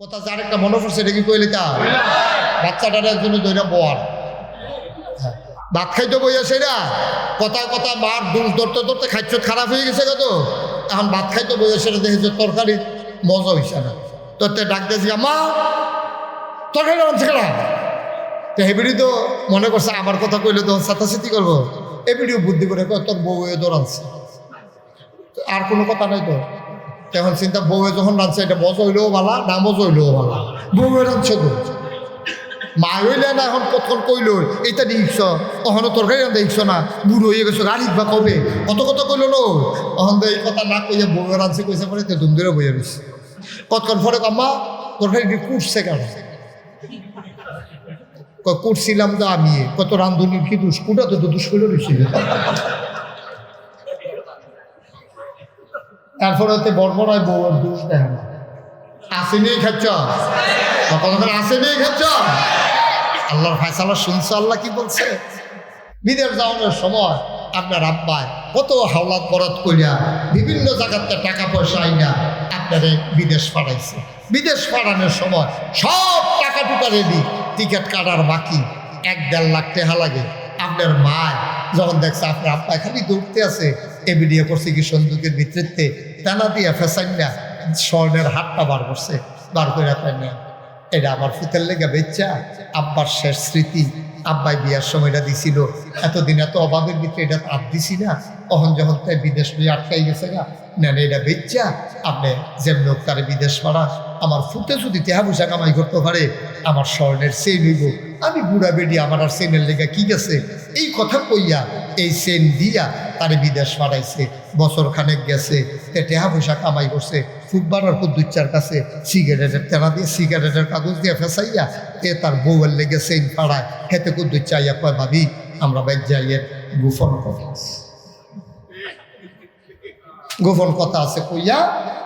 কথা যার একটা মনে পড়ছে এটা কি কইলে তা বাচ্চাটার একজনে দইরা বোয়ার ভাত খাইতে বইয়া সেরা কথায় কথায় মার দুষ ধরতে ধরতে খাইছ খারাপ হয়ে গেছে কত এখন ভাত খাইতে বইয়া সেটা দেখেছে তরকারি মজা হইছে না তোর ডাক দিয়েছি মা তরকারি রাঁধছে কেনা তো হেবিডি তো মনে করছে আমার কথা কইলে তো সাতাশিতি করবো এবিডিও বুদ্ধি করে তোর বউয়ে তো রাঁধছে আর কোনো কথা নাই তো এখন চিন্তা বউয়ে যখন রাঁধছে এটা মজা হইলেও ভালা না মজা হইলেও ভালা বউয়ে রাঁধছে তো মা হইলে না এখন কতক্ষণ কইল এইটা দেখছ তখনও তরকারি রাঁধা দেখছ না বুড়ো হয়ে গেছো গাড়ি বা কবে কত কত কইল নো তখন তো এই কথা না কইয়া বউয়ে রাঁধছে কইছে পরে তো ধুম ধরে বইয়া রয়েছে কতক্ষণ পরে আম্মা তরকারি কুটছে কেন কুটছিলাম তো আমি কত রান্ধুনির কি দুষ কুটা তো দুষ করে রয়েছিল তারপরে হচ্ছে বর্বরায় বউয়ের দোষ দেয় না আসেনি খাচ্ছ কতক্ষণ আসেনি খাচ্ছ আল্লাহর ফায়সালা শুনছো আল্লাহ কি বলছে বিদেশ যাওয়ানোর সময় আপনার আব্বায় কত হাওলাত বরাত করিয়া বিভিন্ন জায়গাতে টাকা পয়সা আইনা আপনারে বিদেশ পাঠাইছে বিদেশ পাঠানোর সময় সব টাকা টুকা রেডি টিকিট কাটার বাকি 1-1.5 লাখ টাকা লাগে আপনার মা যখন দেখছে আপনার আব্বায় খালি দৌড়তে আছে এবিডিও করছে কি সন্দুকের ভিতরেতে টানা দিয়া ফেসাইনা স্বর্ণের হাতটা বার করছে বার করে পাই না এটা আমার ফুতের লেগে বেচ্চা আব্বার শেষ স্মৃতি আব্বাই বিয়ার সময়টা দিছিল এতদিন এত অভাবের ভিতরে এটা আর দিছি না তখন যখন তাই বিদেশ নিয়ে আটকাই গেছে না নেন এটা বেচ্চা আপনি যেমন হোক তার বিদেশ পাড়া আমার ফুটে যদি তেহা পয়সা কামাই করতে পারে আমার স্বর্ণের চেন হইব আমি বুড়া বেডি আমার আর চেনের লেগে কি গেছে এই কথা কইয়া এই চেন দিয়া তারে বিদেশ পাঠাইছে বছর খানেক গেছে টেহা পয়সা কামাই করছে ফুটবার কুদ্দুচ্চার কাছে সিগারেটের তেনা দিয়ে সিগারেটের কাগজ দিয়ে ফেসাইয়া তার বউয়ের লেগে চেন পাড়ায় হেতে কুদ্দুচ্চাইয়া কয় ভাবি আমরা বাইক যাইয়ে গোপন কথা আছে গোপন কথা আছে কইয়া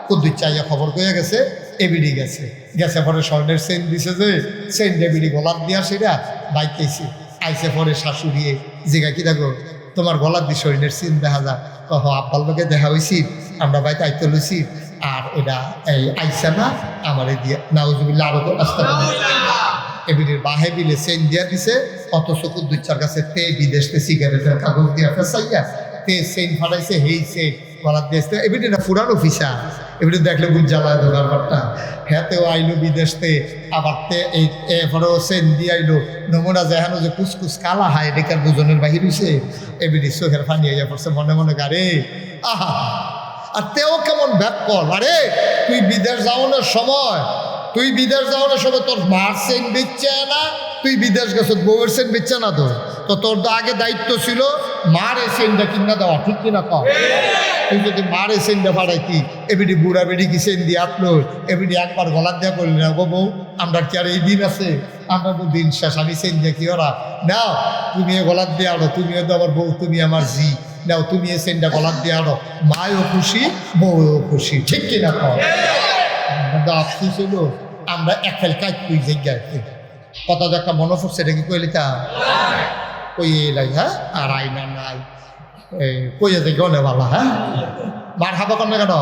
কুদ্দুচ্চাইয়া খবর কইয়া গেছে এবিডি গেছে গেছে পরে স্বর্ণের চেন দিছে যে চেন এবিডি গলার দিয়া সেটা বাইক আইছে আইসে পরে শাশুড়িয়ে জিগা কি দেখো তোমার গলার দিয়ে স্বর্ণের চেন দেখা যায় কহ আব্বাল লোকে দেখা হয়েছি আমরা বাইক আইতে লইছি আর এটা এই আইসা না আমার দিয়ে নাউজুবিল্লাহ আরো আসতে এবিডির বাহে বিলে চেন দিয়া দিছে অথচ কুদ্দুচ্চার কাছে তে বিদেশে সিগারেটের কাগজ দিয়া ফেসাইয়া তে চেন ফাটাইছে হেই চেন গলার দিয়ে এবিডি না ফুরান অফিসার এবারে দেখলে বুঝ জ্বালায় দোকানপাটটা হ্যাঁতেও আইলো বিদেশতে আবার এই এরপরেও সেন দিয়ে আইলো নমুনা যেহানো যে কুচকুচ কালা হয় এটাকার দুজনের বাহির হইছে এবারে চোখের ফানি হইয়া পড়ছে মনে মনে গারে আহা আর তেও কেমন ব্যাকল আরে তুই বিদেশ যাওয়ানোর সময় তোর মার সেন বেচছে না তুই বিদেশ গেছ বউয়ের সেন বেচছে না তো তোর তো আগে দায়িত্ব ছিল মার এই সেনটা কিনা দেওয়া ঠিক কিনা কর তুই যদি মার এই সেনটা ফাড়াইতি এবিডি বুড়া বেড়ি কি সেন দিয়ে আপলো এবিডি একবার গলার দেওয়া করলি না গো বউ আমরা কি আর এই দিন আছে আমরা তো দিন শেষ আমি সেন দিয়ে কি ওরা নাও তুমি গলার দিয়ে আড়ো তুমিও তো আমার বউ তুমি আমার জি নাও তুমি এই সেনটা গলার দিয়ে আড়ো মায়ও খুশি বউও খুশি ঠিক কিনা কর আপনি ছিল আমরা এক ফেল কাজ তুই জায়গায় কথা তো একটা মনে পড়ছে এটা কি কইলি তা কই এলাই হ্যাঁ আর আইনা নাই কইয়া দেখে অনেক ভালো হ্যাঁ মার হাবা কেন কেন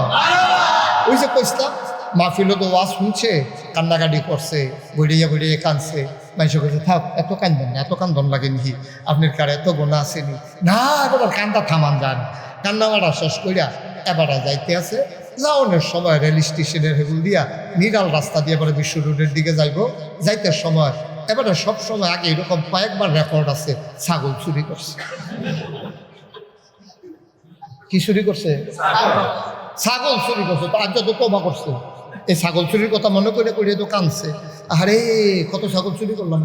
ওই যে কইসলাম মাহফিলও তো ওয়াজ শুনছে কান্নাকাটি করছে বইড়িয়ে কাঁদছে মানুষের কাছে থাক এত কান্দন না এত কান্দন লাগে নাকি আপনার কার এত গোনা আসেনি না এবার কান্দা থামান যান কান্না মারা শেষ করিয়া এবারে যাইতে আছে যাওয়ানোর সময় রেল স্টেশনের হেগুল দিয়া নিরাল রাস্তা দিয়ে এবারে বিশ্ব রোডের দিকে যাইতে সময় এবারে সব সময় আগে এরকম কয়েকবার রেকর্ড আছে ছাগল চুরি করছে কি চুরি করছে ছাগল চুরি করছে তো আজ তো তবা করছে এই ছাগল চুরির কথা মনে করে তো কাঁদছে আরে কত ছাগল চুরি করলাম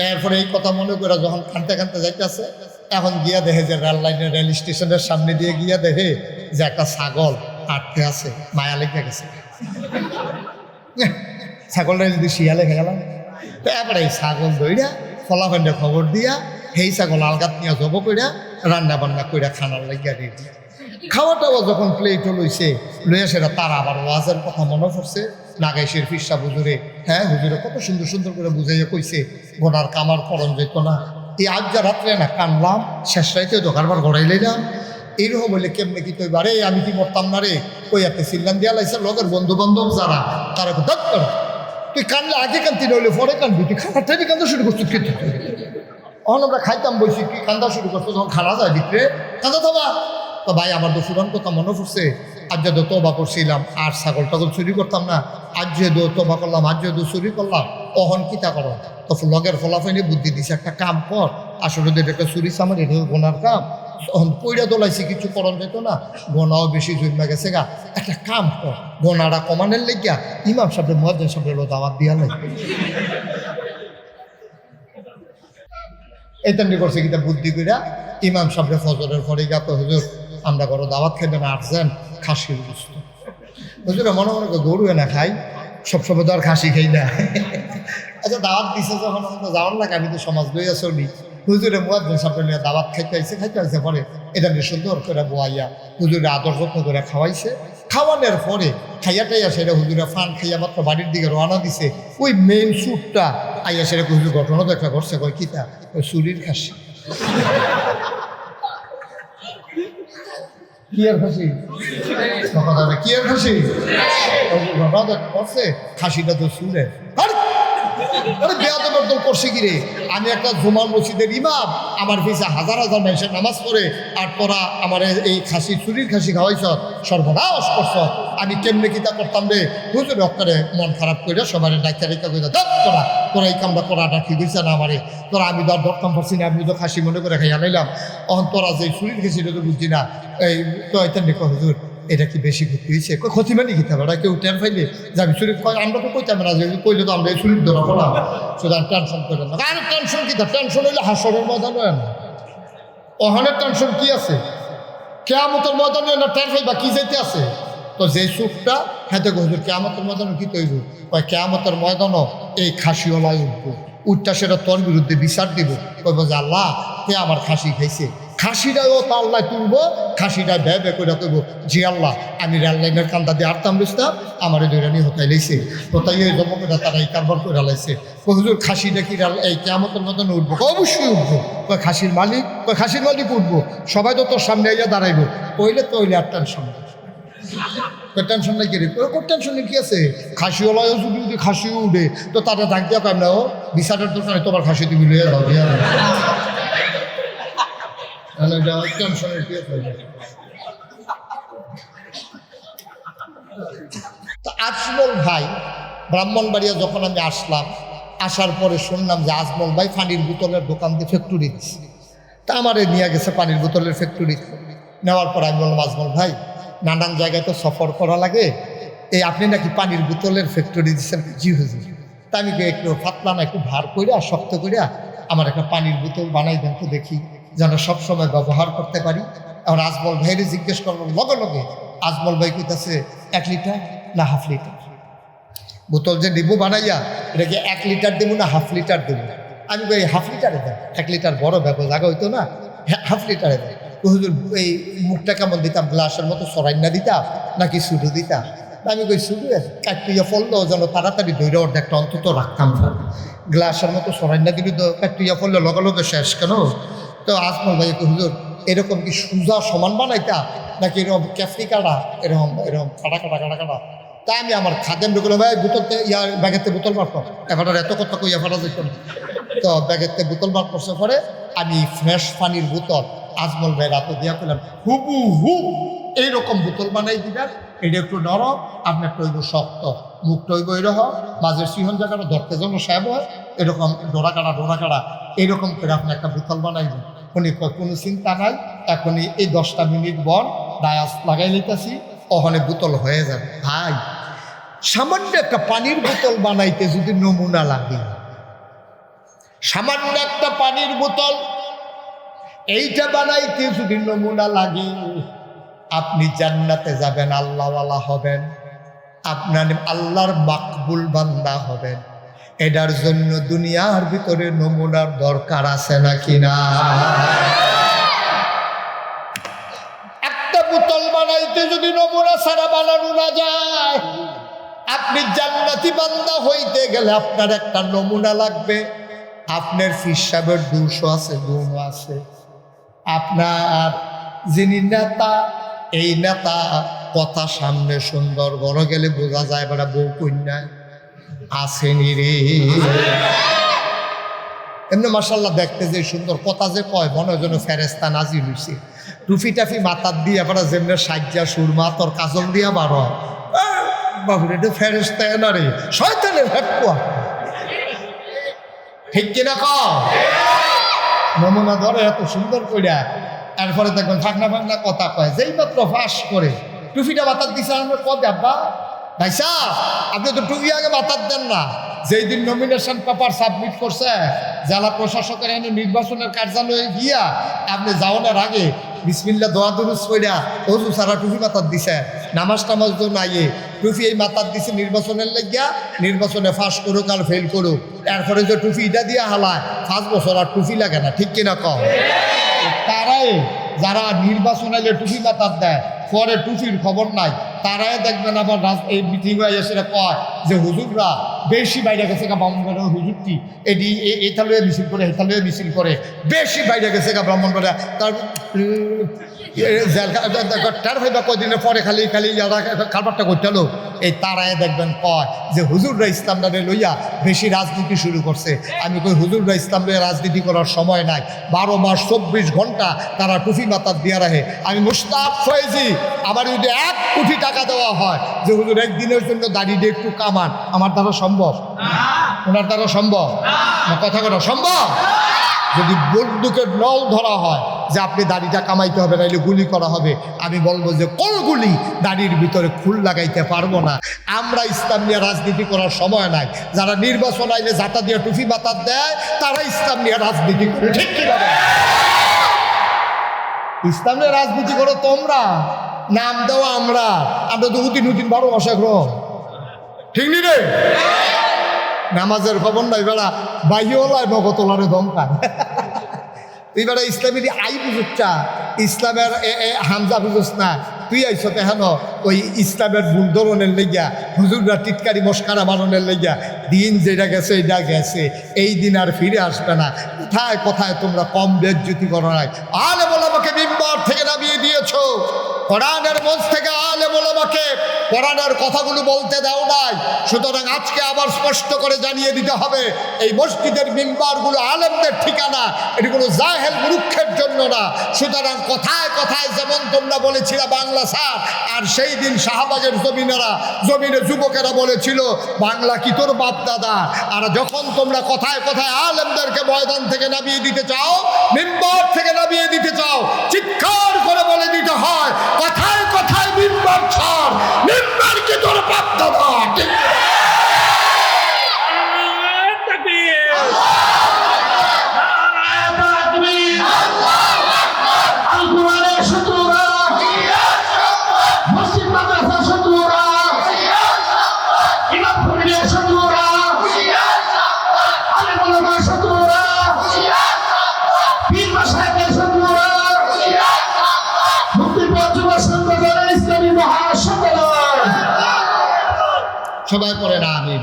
এরপরে এই কথা মনে করে যখন কাঁদতে যাইতেছে এখন গিয়া দেখে যে রেল স্টেশনের সামনে দিয়ে গিয়া দেখে যে একটা ছাগল আটকে আছে মায়া লেগে গেছে ছাগলটা যদি শিয়ালে খেয়ে গেলাম তো এবারে এই ছাগল দইরা ফলাফান্ডে খবর দিয়া সেই ছাগল আলগাত নিয়ে জব কইরা রান্না বান্না কইরা খানার লাগিয়া রেডি খাওয়া টাওয়া যখন প্লেট লইছে লইয়া সেটা তার আবার ওয়াজের কথা মনে পড়ছে নাগাইশের ফিরসা হুজুরে হ্যাঁ হুজুরে কত সুন্দর সুন্দর করে বুঝাইয়া কইছে গোনার কামার করণ যেত না এই আজ যা রাত্রে না কানলাম শেষ রাইতে দোকানবার গড়াই লইলাম এইরকম হইলে কেমনে কি তৈবা রে আমি কি মরতাম না রে ওই এতে সিল্লান দিয়া লাইছে লগের বন্ধু বান্ধব যারা তারা দাঁত কর তুই কানলে আগে কান্তি নইলে পরে কানবি তুই খাবার টাইমে কান্দা শুরু করছিস কিন্তু তখন আমরা খাইতাম বলছি তুই কান্দা শুরু করছো যখন খানা যায় বিক্রে কান্দা থাবা তো ভাই আমার তো ফুরান কথা মনে পড়ছে আজ যেহেতু তোবা করছিলাম আর ছাগল টাগল চুরি করতাম না আজ যেহেতু তোবা করলাম আজ যেহেতু চুরি করলাম অহন কিতা করো তো লগের ফলাফাইনে বুদ্ধি দিছে একটা কাম কর আসলে একটা চুরি সামান এটা গোনার কাম পইরা দোলাইছি কিছু করণ যেত না গোনাও বেশি জমা গেছে গা একটা কাম কর গোনাটা কমানোর লেগিয়া ইমাম সাহেবের মুয়াজ্জিন সাহেবের দাওয়াত দিয়া নাই এতেমনি করছে কিতা বুদ্ধি কইরা ইমাম সাহেবের ফজরের পরে গা তো হুজুর আমরা করো দাওয়াত খাইবেন আসছেন খাসির গোস্ত হুজুরে মনে মনে করে গরু না খাই সবসময় তো আর খাসি খাই না আচ্ছা দাওয়াত দিছে যখন আমরা যাওয়ার লাগে আমি তো সমাজ লইয়া চলি হুজুরে মুয়াজ্জিন সাহেবের নিয়ে দাওয়াত খাইতে আইছে পরে এটা নিয়ে সুন্দর করে বোয়াইয়া হুজুরে আদর যত্ন করে খাওয়াইছে খাওয়ানোর পরে খাইয়াটাইয়া সেটা হুজুরে ফান খাইয়া মাত্র বাড়ির দিকে রওনা দিছে ওই মেইন স্যুটটা আইয়া সেটা হুজুর ঘটনা দেখা করছে কয় কিতা ওই চুরির খাসি কি আর খাসি কি আর খাসি ঘটনা করছে খাসিটা তো চুরে বেয়াদবের দল করছে কি রে আমি একটা জুমার মসজিদের ইমাম আমার পিছা হাজার হাজার মানুষের নামাজ পড়ে আর তোরা আমার এই খাসি চুরির খাসি খাওয়াইছ সর্বনাশ করছ আমি কেমনে কিতা করতাম রে হুজুর অক্কারে মন খারাপ করে সবাই ডাক্তার রেখা করে তোরা তোরা এই কামটা করাটা ঠিক হয়েছে না আমারে তোরা আমি তো আর ধরতাম পারছি না আমি তো খাসি মনে করে খাইয়া নাইলাম অহন তোরা যে চুরির খাসিটা তো বুঝছি না এই তো এটা দেখো হুজুর এটা কি বেশি ক্ষতি হয়েছে ক্ষতি মানে কি থাকবে কেউ টেন ফাইলে যে আমি চুরি আমরা তো কইতাম না যে কইলে তো আমরা এই চুরির ধরা পড়া সুতরাং টেনশন করেন না আর টেনশন কি টেনশন হইলে হাসরের ময়দান হয় না অহনের টেনশন কি আছে কেয়ামতের ময়দানে না টেন ফাইবা কি যেতে আছে তো যে সুখটা হ্যাঁ দেখো হুজুর কেয়ামতের ময়দানে কি তৈরি ওই কেয়ামতের ময়দানও এই খাসিওয়ালায় উঠবো উঠটা সেটা তোর বিরুদ্ধে বিচার দিব কইব যে আল্লাহ কে আমার খাসি খাইছে খাসিটাও তো আল্লাহ তুলবো খাসিটা ভে করে কইব জি আল্লাহ আমি রেল লাইনের কান্দা দিয়ে আটতাম বুঝতাম আমার দৈরানি হতাই লাইছে হতাই ওই জমকটা তারা এই কারবার করে লাইছে হুজুর খাসিটা কি এই কেয়ামতের মতন উঠবো অবশ্যই উঠবো কই খাসির মালিক উঠবো সবাই তো তোর সামনে আইয়া দাঁড়াইবো কইলে তো হইলে আর টেনশন টেনশন নাই কি রে টেনশন কি আছে খাসিওয়ালাও যদি খাসিও উঠে তো তারা ডাক দেওয়া পাই না ও বিচারের দোকানে তোমার খাসি তুমি লইয়া যাও টেনশনের কি আছে তো আজমল ভাই ব্রাহ্মণবাড়িয়া যখন আমি আসলাম আসার পরে শুনলাম যে আজমল ভাই পানির বোতলের দোকান দিয়ে ফ্যাক্টরি দিচ্ছে তা আমারে নিয়ে গেছে পানির বোতলের ফ্যাক্টরি নেওয়ার পর আমি বললাম আজমল ভাই নানান জায়গায় তো সফর করা লাগে এই আপনি নাকি পানির বোতলের ফ্যাক্টরি দিচ্ছেন জি হুজুর তা আমি একটু পাতলা না একটু ভার করিয়া শক্ত করিয়া আমার একটা পানির বোতল বানাই দেন তো দেখি যেন সবসময় ব্যবহার করতে পারি এখন আজমল ভাইরে জিজ্ঞেস করলাম লগে লগে আজমল ভাই কইতাছে 1 লিটার না হাফ লিটার বোতল যে নিবো বানাইয়া এটা কি 1 লিটার দেবো না হাফ লিটার দেবো আমি কই হাফ লিটারে দেন 1 লিটার বড় ব্যাপার জায়গা হইতো না হাফ লিটারে দেন হুজুর এই মুখটা কেমন দিতাম গ্লাসের মতো সরাই না দিতাম নাকি শুধু দিতাম আমি কই শুধু কাটিয়া ফললো যেন তাড়াতাড়ি ধৈর্য অর্ধেকটা অন্তত রাখতাম গ্লাসের মতো সরাই না দিবি তো কাটিয়া ফললে লগে লগে শেষ কেন তো আজমল ভাই হুজুর এরকম কি সুজা সমান বানাইতা নাকি এরকম ক্যাফরি কাটা এরকম কাটা তাই আমি আমার খাদেম ঢুকলো ভাই বোতলতে ইয়ার ব্যাগেতে বোতল বার কর এখন এত কথা কইয়া ফাটা যেত না তো ব্যাগেতে বোতল বার করছে পরে আমি ফ্রেশ পানির বোতল আজমল ভাই রাতে দিয়া করলাম হু এইরকম বোতল বানাই দিবেন এটা একটু নরম আপনার টইব শক্ত মুখ টইব এরকম মাঝের সিহন জায়গাটা ধরতে জন্য সাহেব হয় এরকম ডোরা কাটা এইরকম করে আপনি একটা বোতল বানাই দেন উনি কোনো চিন্তা নাই এখনই এই 10টা মিনিট পর ডায়াস লাগাই লিতেছি ওখানে বোতল হয়ে যাবে ভাই সামান্য একটা পানির বোতল বানাইতে যদি নমুনা লাগে সামান্য একটা পানির বোতল এইটা বানাইতে যদি নমুনা লাগে আপনি জান্নাতে যাবেন আল্লাহওয়ালা হবেন আপনার আল্লাহর মাকবুল বান্দা হবেন এটার জন্য দুনিয়ার ভিতরে নমুনার দরকার আছে নাকি না একটা বোতল বানাইতে যদি নমুনা ছাড়া বানানো না যায় আপনি জান্নাতি বান্দা হইতে গেলে আপনার একটা নমুনা লাগবে আপনার ফিসাবের দোষও আছে গুণও আছে আপনার যিনি নেতা, এই নেতা কথা সামনে সুন্দর, বড় গেলে বোঝা যায় বেড়া বউ কন্যায় আসেনি রে। এমনি মাশাআল্লাহ দেখতে যে সুন্দর, কথা যে কয় মনে হয় যেন ফেরেস্তা নাজিল হইছে। টুফি টাফি মাথার দিয়ে আবার যেমনি সাজ্জা সুরমা তোর কাজল দিয়া বারো বাবুরে, এটা ফেরেস্তা না রে, শয়তানের হেডকুয়া। ঠিক কিনা কও? নমুনা ধরে এত সুন্দর কইরা, এরপরে দেখবেন ফাঁকনা ফাঁকনা কথা কয়, যেই মাত্র ফাঁস করে টুফিটা মাথার দিছে আমরা কবে আব্বা ভাই সাহ আপনি তো টুপি আগে মাথার দেন না। যেই দিন নমিনেশন পেপার সাবমিট করছে জেলা প্রশাসকের এনে নির্বাচনের কার্যালয়ে গিয়া আপনি যাওয়ার আগে বিসমিল্লাহ দোয়া দুরুস কইরা ওযু সারা টুপি মাথার দিছে, নামাজ টামাজ তো নাইয়ে টুপি এই মাথার দিছে নির্বাচনের লাগিয়া, নির্বাচনে ফাঁস করুক আর ফেল করুক, এরপরে যে টুপি এটা দিয়ে হালায় 5 বছর আর টুপি লাগে না। ঠিক কিনা কম? তারাই যারা নির্বাচন এলে টুপি মাথার দেয়, পরে টুপির খবর নাই, তারাই দেখবেন আবার এই মিটিং হয়ে এসে কয় যে হুজুররা বেশি বাইরে গেছে গা ব্রাহ্মণবাড়িয়া, হুজুরটি এটি এটা লয়ে মিছিল করে এটা লয়ে মিছিল করে, বেশি বাইরে গেছে গা ব্রাহ্মণবাড়িয়া, তার তার ভাইবা কদিনের পরে খালি খালি খাবারটা করতে হলো। এই তারাই দেখবেন কয় যে হুজুররা ইসলামটা লইয়া বেশি রাজনীতি শুরু করছে। আমি কই হুজুররা ইসলাম লইয়া রাজনীতি করার সময় নাই, 12 মাস 24 ঘন্টা তারা টুপি মাথার দিয়া রাখে। আমি মুশতাক ফয়েজি, আমার যদি 1 কোটি টাকা দেওয়া হয় যে হুজুর একদিনের জন্য দাঁড়িয়ে একটু কামান, আমার দ্বারা সম্ভব? ওনার দ্বারা সম্ভব? কথা কথা সম্ভব? যদি বন্দুকের নল ধরা হয় যে আপনি দাড়িটা কামাইতে হবে নাইলে গুলি করা হবে, আমি বলবো যে কোন গুলি দাড়ির ভিতরে খুল লাগাইতে পারবো না। আমরা ইসলাম নিয়ে রাজনীতি করার সময় নাই। যারা নির্বাচন আইলে জাতা দিয়ে টুপি মাথার দেয় তারা ইসলাম নিয়ে রাজনীতি করে। ঠিক কিভাবে ইসলাম নিয়ে রাজনীতি করো তোমরা, নাম দেওয়া আমরা, আমরা তো উদিন 12 মাসে গ্রহ। ঠিক নি রে? নামাজের খবর নাই বেড়া বাইওলায় নগতলারে দমকান। তুই বেড়া ইসলামের আই বুঝুচ্ছা, ইসলামের হামজা বুঝুস না, তুই আইস হেন ওই ইসলামের ভুল ধরনের লেগিয়া হুজুররা টিটকারি মস্কারা বানানোর লেগিয়া। দিন যেটা গেছে এটা গেছে, এই দিন আর ফিরে আসবে না। কোথায় কোথায় তোমরা কম বেজ্জতি করো নাই। আলেম ওলামাকে মিম্বার থেকে নামিয়ে দিয়েছো, কোরআনের মঞ্চ থেকে আলেম ওলামাকে কোরআনের কথাগুলো বলতে দাও নাই। সুতরাং আজকে আবার স্পষ্ট করে জানিয়ে দিতে হবে, এই মসজিদের মিম্বারগুলো আলেমদের ঠিকানা, এটি কোনো জাহেল মূর্খের জন্য না। সুতরাং কথায় কথায় যেমন তোমরা বলেছিলে বাংলা স্যার, আর সেই দিন শাহবাগের জমিনে যুবকেরা বলেছিল বাংলা কি তোর বাপ দাদা। আর যখন তোমরা কথায় কথায় আলেমদেরকে ময়দান থেকে নামিয়ে দিতে চাও, মিম্বার থেকে নামিয়ে দিতে চাও, চিৎকার করে বলে দিতে হয় কথায় কথায় মিম্বার ছাড়, মিম্বার কি তোর বাপ দাদা। সবাই পড়ে না আমিন।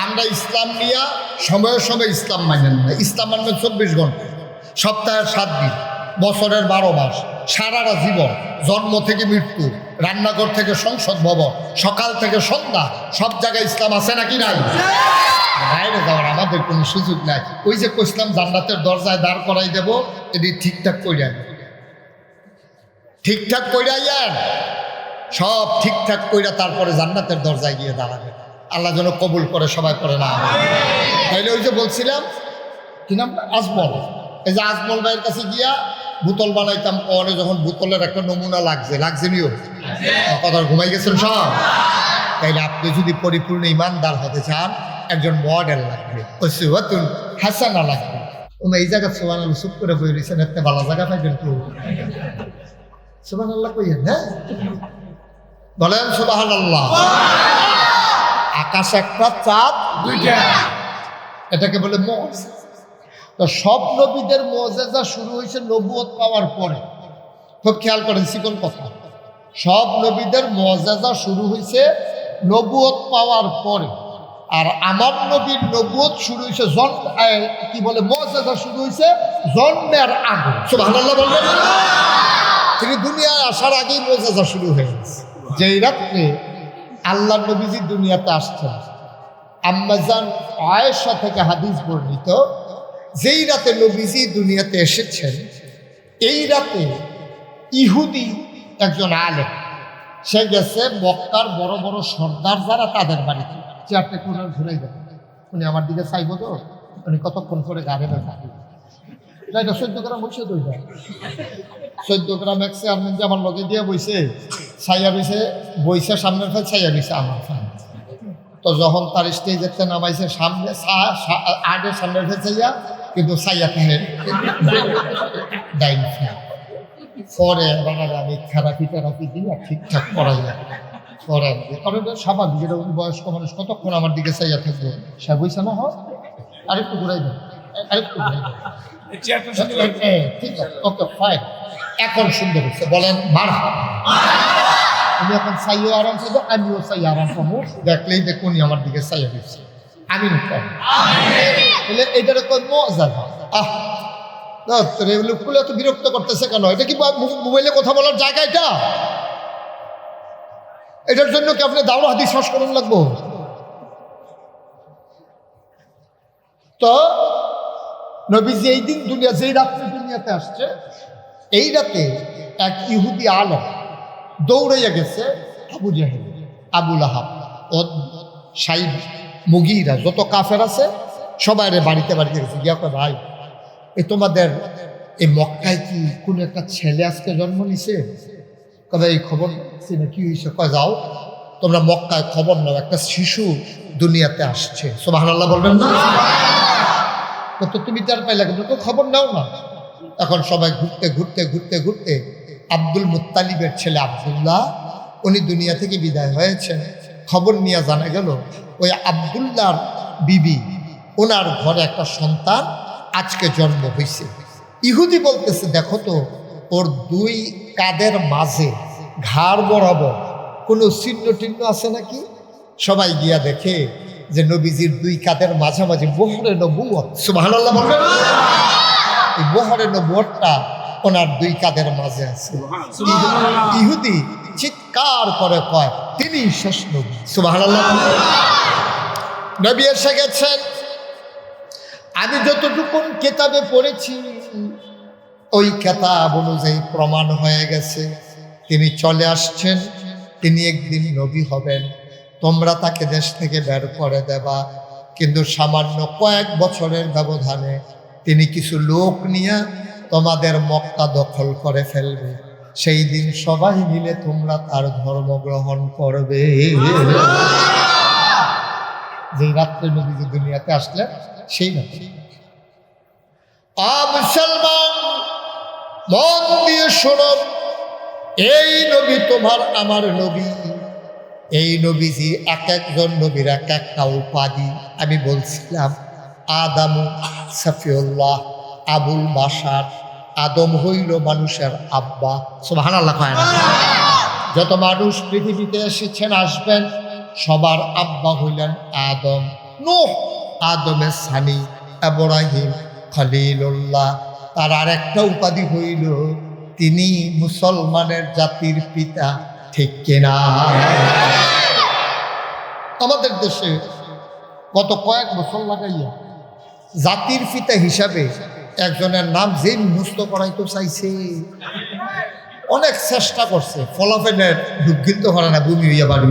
আমরা ইসলাম নিয়া সময়ে সময় ইসলাম মানেন না। ইসলাম মানবেন 24 ঘন্টা, সপ্তাহের 7 দিন, বছরের 12 মাস, সারাটা জীবন, জন্ম থেকে মৃত্যু, রান্নাঘর থেকে সংসদ ভবন, সকাল থেকে সন্ধ্যা, সব জায়গায় ইসলাম আছে নাকি নাই? বাইরে যাওয়ার আমাদের কোনো সুযোগ নাই। ওই যে কইসলাম জান্নাতের দরজায় দাঁড় করাই দেব, এটি ঠিকঠাক কইরা ঠিকঠাক কইরাইয়েন, সব ঠিকঠাক কইরা তারপরে জান্নাতের দরজায় গিয়ে দাঁড়াবে। আল্লাহ যেন কবুল করে। সবাই করে না তাইলে ওই যে বলছিলাম কি নাম, আজমল, এই যে আজমল ভাইয়ের কাছে গিয়া বোতল বানাইতাম, পরে যখন বোতলের একটা নমুনা লাগছে নিও কথা ঘুমাই গেছেন সব। তাইলে আপনি যদি পরিপূর্ণ ইমানদার হতে চান, একজন মডেল লাগবে, ওসিওয়াতুন হাসানা লাগবে। ওমা এই জায়গা সুবহানাল্লাহ চুপ করে বই রয়েছেন, একটা ভালো জায়গা পাইবেন তো সুবহানাল্লাহ কইয়েন। হ্যাঁ বলেন সুবহানাল্লাহ। আকাশ একটা, চাঁদ দুইটা, এটাকে বলে মুজিজা। তো সব নবীদের মুজিজা শুরু হয়েছে নবুয়ত পাওয়ার পরে। খুব খেয়াল করেন চিকন কথা, সব নবীদের মুজিজা শুরু হয়েছে নবুয়ত পাওয়ার পরে। আর আমার নবীর নবুয়ত শুরু হয়েছে কি বলে মুজিজা শুরু হয়েছে জন্মের আগে। সুবহানাল্লাহ বলবেন। তিনি দুনিয়ায় আসার আগেই মোজাজা শুরু হয়ে গেছে। যেই রাত্রে আল্লাহ নবীজি দুনিয়াতে আসছেন, আম্মাজান আয়েশা থেকে হাদিস বর্ণিত, যেই রাতে নবীজি দুনিয়াতে এসেছেন এই রাতে ইহুদি একজন আলেম, সে গেছে মক্কার বড় বড় সর্দার যারা তাদের বাড়িতে। চেয়ারটা কোনার ঘুরাই দেবে, উনি আমার দিকে চাইব তো, উনি কতক্ষণ করে গাড়ি থাকি। এটা 14 গ্রাম হয়েছে, 14 গ্রাম এক চেয়ারম্যান যে আমার লগে দিয়ে বইছে, ছাইয়া বিছে বইছে সামনের ফেল, ছাইয়া বিছে আমার ফেল। তো যখন তার স্টেজেতে নামাইছে সামনে আগে সামনের ফেল চাইয়া, কিন্তু ছাইয়া ফেলে ডাইন ফেল। পরে আমি থেরাপি দিয়ে ঠিকঠাক করাই পরে কারণ স্বাভাবিক, যেটা বয়স্ক মানুষ কতক্ষণ আমার দিকে চাইয়া থাকবে, সে বইছে না হয়। আরেকটু ঘুরাই দেন, আরেকটু ঘুরাই দেন। ঠিক আছে, ওকে ফাইন, এখন সুন্দর হচ্ছে, বলেন মারহাবা। তুমি এখন চাইও আরাম পাবো, আমিও চাই আরাম পাবো। দেখলেই দেখুন আমার দিকে চাইয়া দিচ্ছে, আমি তাহলে এটার মজা। লোকগুলো এত বিরক্ত করতেছে কেন? এটা কি মোবাইলে কথা বলার জায়গা? এটার জন্য কি আপনি দাওরা হাদিস সংস্করণ লাগবো? তো নবীজি এই দিন যেই রাত্রে দুনিয়াতে আসছে, এই রাতে এক ইহুদি আলেম দৌড়াইয়া গেছে আবু জাহেল, আবু লাহাব, সাইদ, মুগীরা, যত কাফের আছে সবাই বাড়িতে গেছে। গিয়া কয়, ভাই এই তোমাদের এই মক্কায় কি কোন একটা ছেলে আজকে জন্ম নিছে? কবে এই খবর কি হয়েছে? কয় যাও তোমরা মক্কায় খবর নাও, একটা শিশু দুনিয়াতে আসছে। সুবহানাল্লাহ বলবেন না? তো তুমি তার পাইলা কিন্তু খবর নাও না। এখন সবাই ঘুরতে আব্দুল মুত্তালিবের ছেলে আব্দুল্লাহ, উনি দুনিয়া থেকে বিদায় হয়েছেন। খবর নিয়ে জানা গেল ওই আব্দুল্লাহর বিবি, ওনার ঘরে একটা সন্তান আজকে জন্ম হয়েছে। ইহুদি বলতেছে, দেখো তো ওর 2 কাঁধের মাঝে ঘাড় বরাবর কোনো চিহ্ন টিহ্ন আছে নাকি? সবাই গিয়া দেখে যে নবীজির 2 কাঁধের মাঝামাঝি মোহরে নবুয়ত। সুবহানাল্লাহ বলবেন? এই মোহরে নবুয়তটা ওনার 2 কাঁধের মাঝে আছে। ইহুদি চিৎকার করে কয়, তিনি শেষ নবী। সুবহানাল্লাহ। নবী এসে গেছেন। আমি যতটুকু কিতাবে পড়েছি ওই কিতাব অনুযায়ী প্রমাণ হয়ে গেছে তিনি চলে আসছেন, তিনি একদিন নবী হবেন। তোমরা তাকে দেশ থেকে বের করে দেবা, কিন্তু সামান্য কয়েক বছরের ব্যবধানে তিনি কিছু লোক নিয়ে তোমাদের মক্কা দখল করে ফেলবে। সেই দিন সবাই মিলে তোমরা তার ধর্ম গ্রহণ করবে। যে রাত্রে নবী দুনিয়াতে আসলেন সেই রাত্রে। মুসলমান মন দিয়ে শোনো, এই নবী তোমার আমার নবী। এই নবীজি এক একজন নবীর এক একটা উপাধি। আমি বলছিলাম আদামু সফিউল্লাহ, আবুল বাশার। আদম হইল মানুষের আব্বা। সুবহানাল্লাহ। যত মানুষ পৃথিবীতে এসেছেন আসবেন সবার আব্বা হইলেন আদম। নূহ আদমের সানি, ইব্রাহিম খলিলুল্লাহ। তার আরেকটা উপাধি হইল তিনি মুসলমানের জাতির পিতা। ঠিক কিনা? আমাদের দেশে গত কয়েক বছর লাগাইয়া জাতির পিতা হিসাবে একজনের নাম যে মুখস্থ করাইতে চাইছে, অনেক চেষ্টা করছে, ফলাফলের দুঃখিত করে না, ভূমি হইয়া বাড়ি।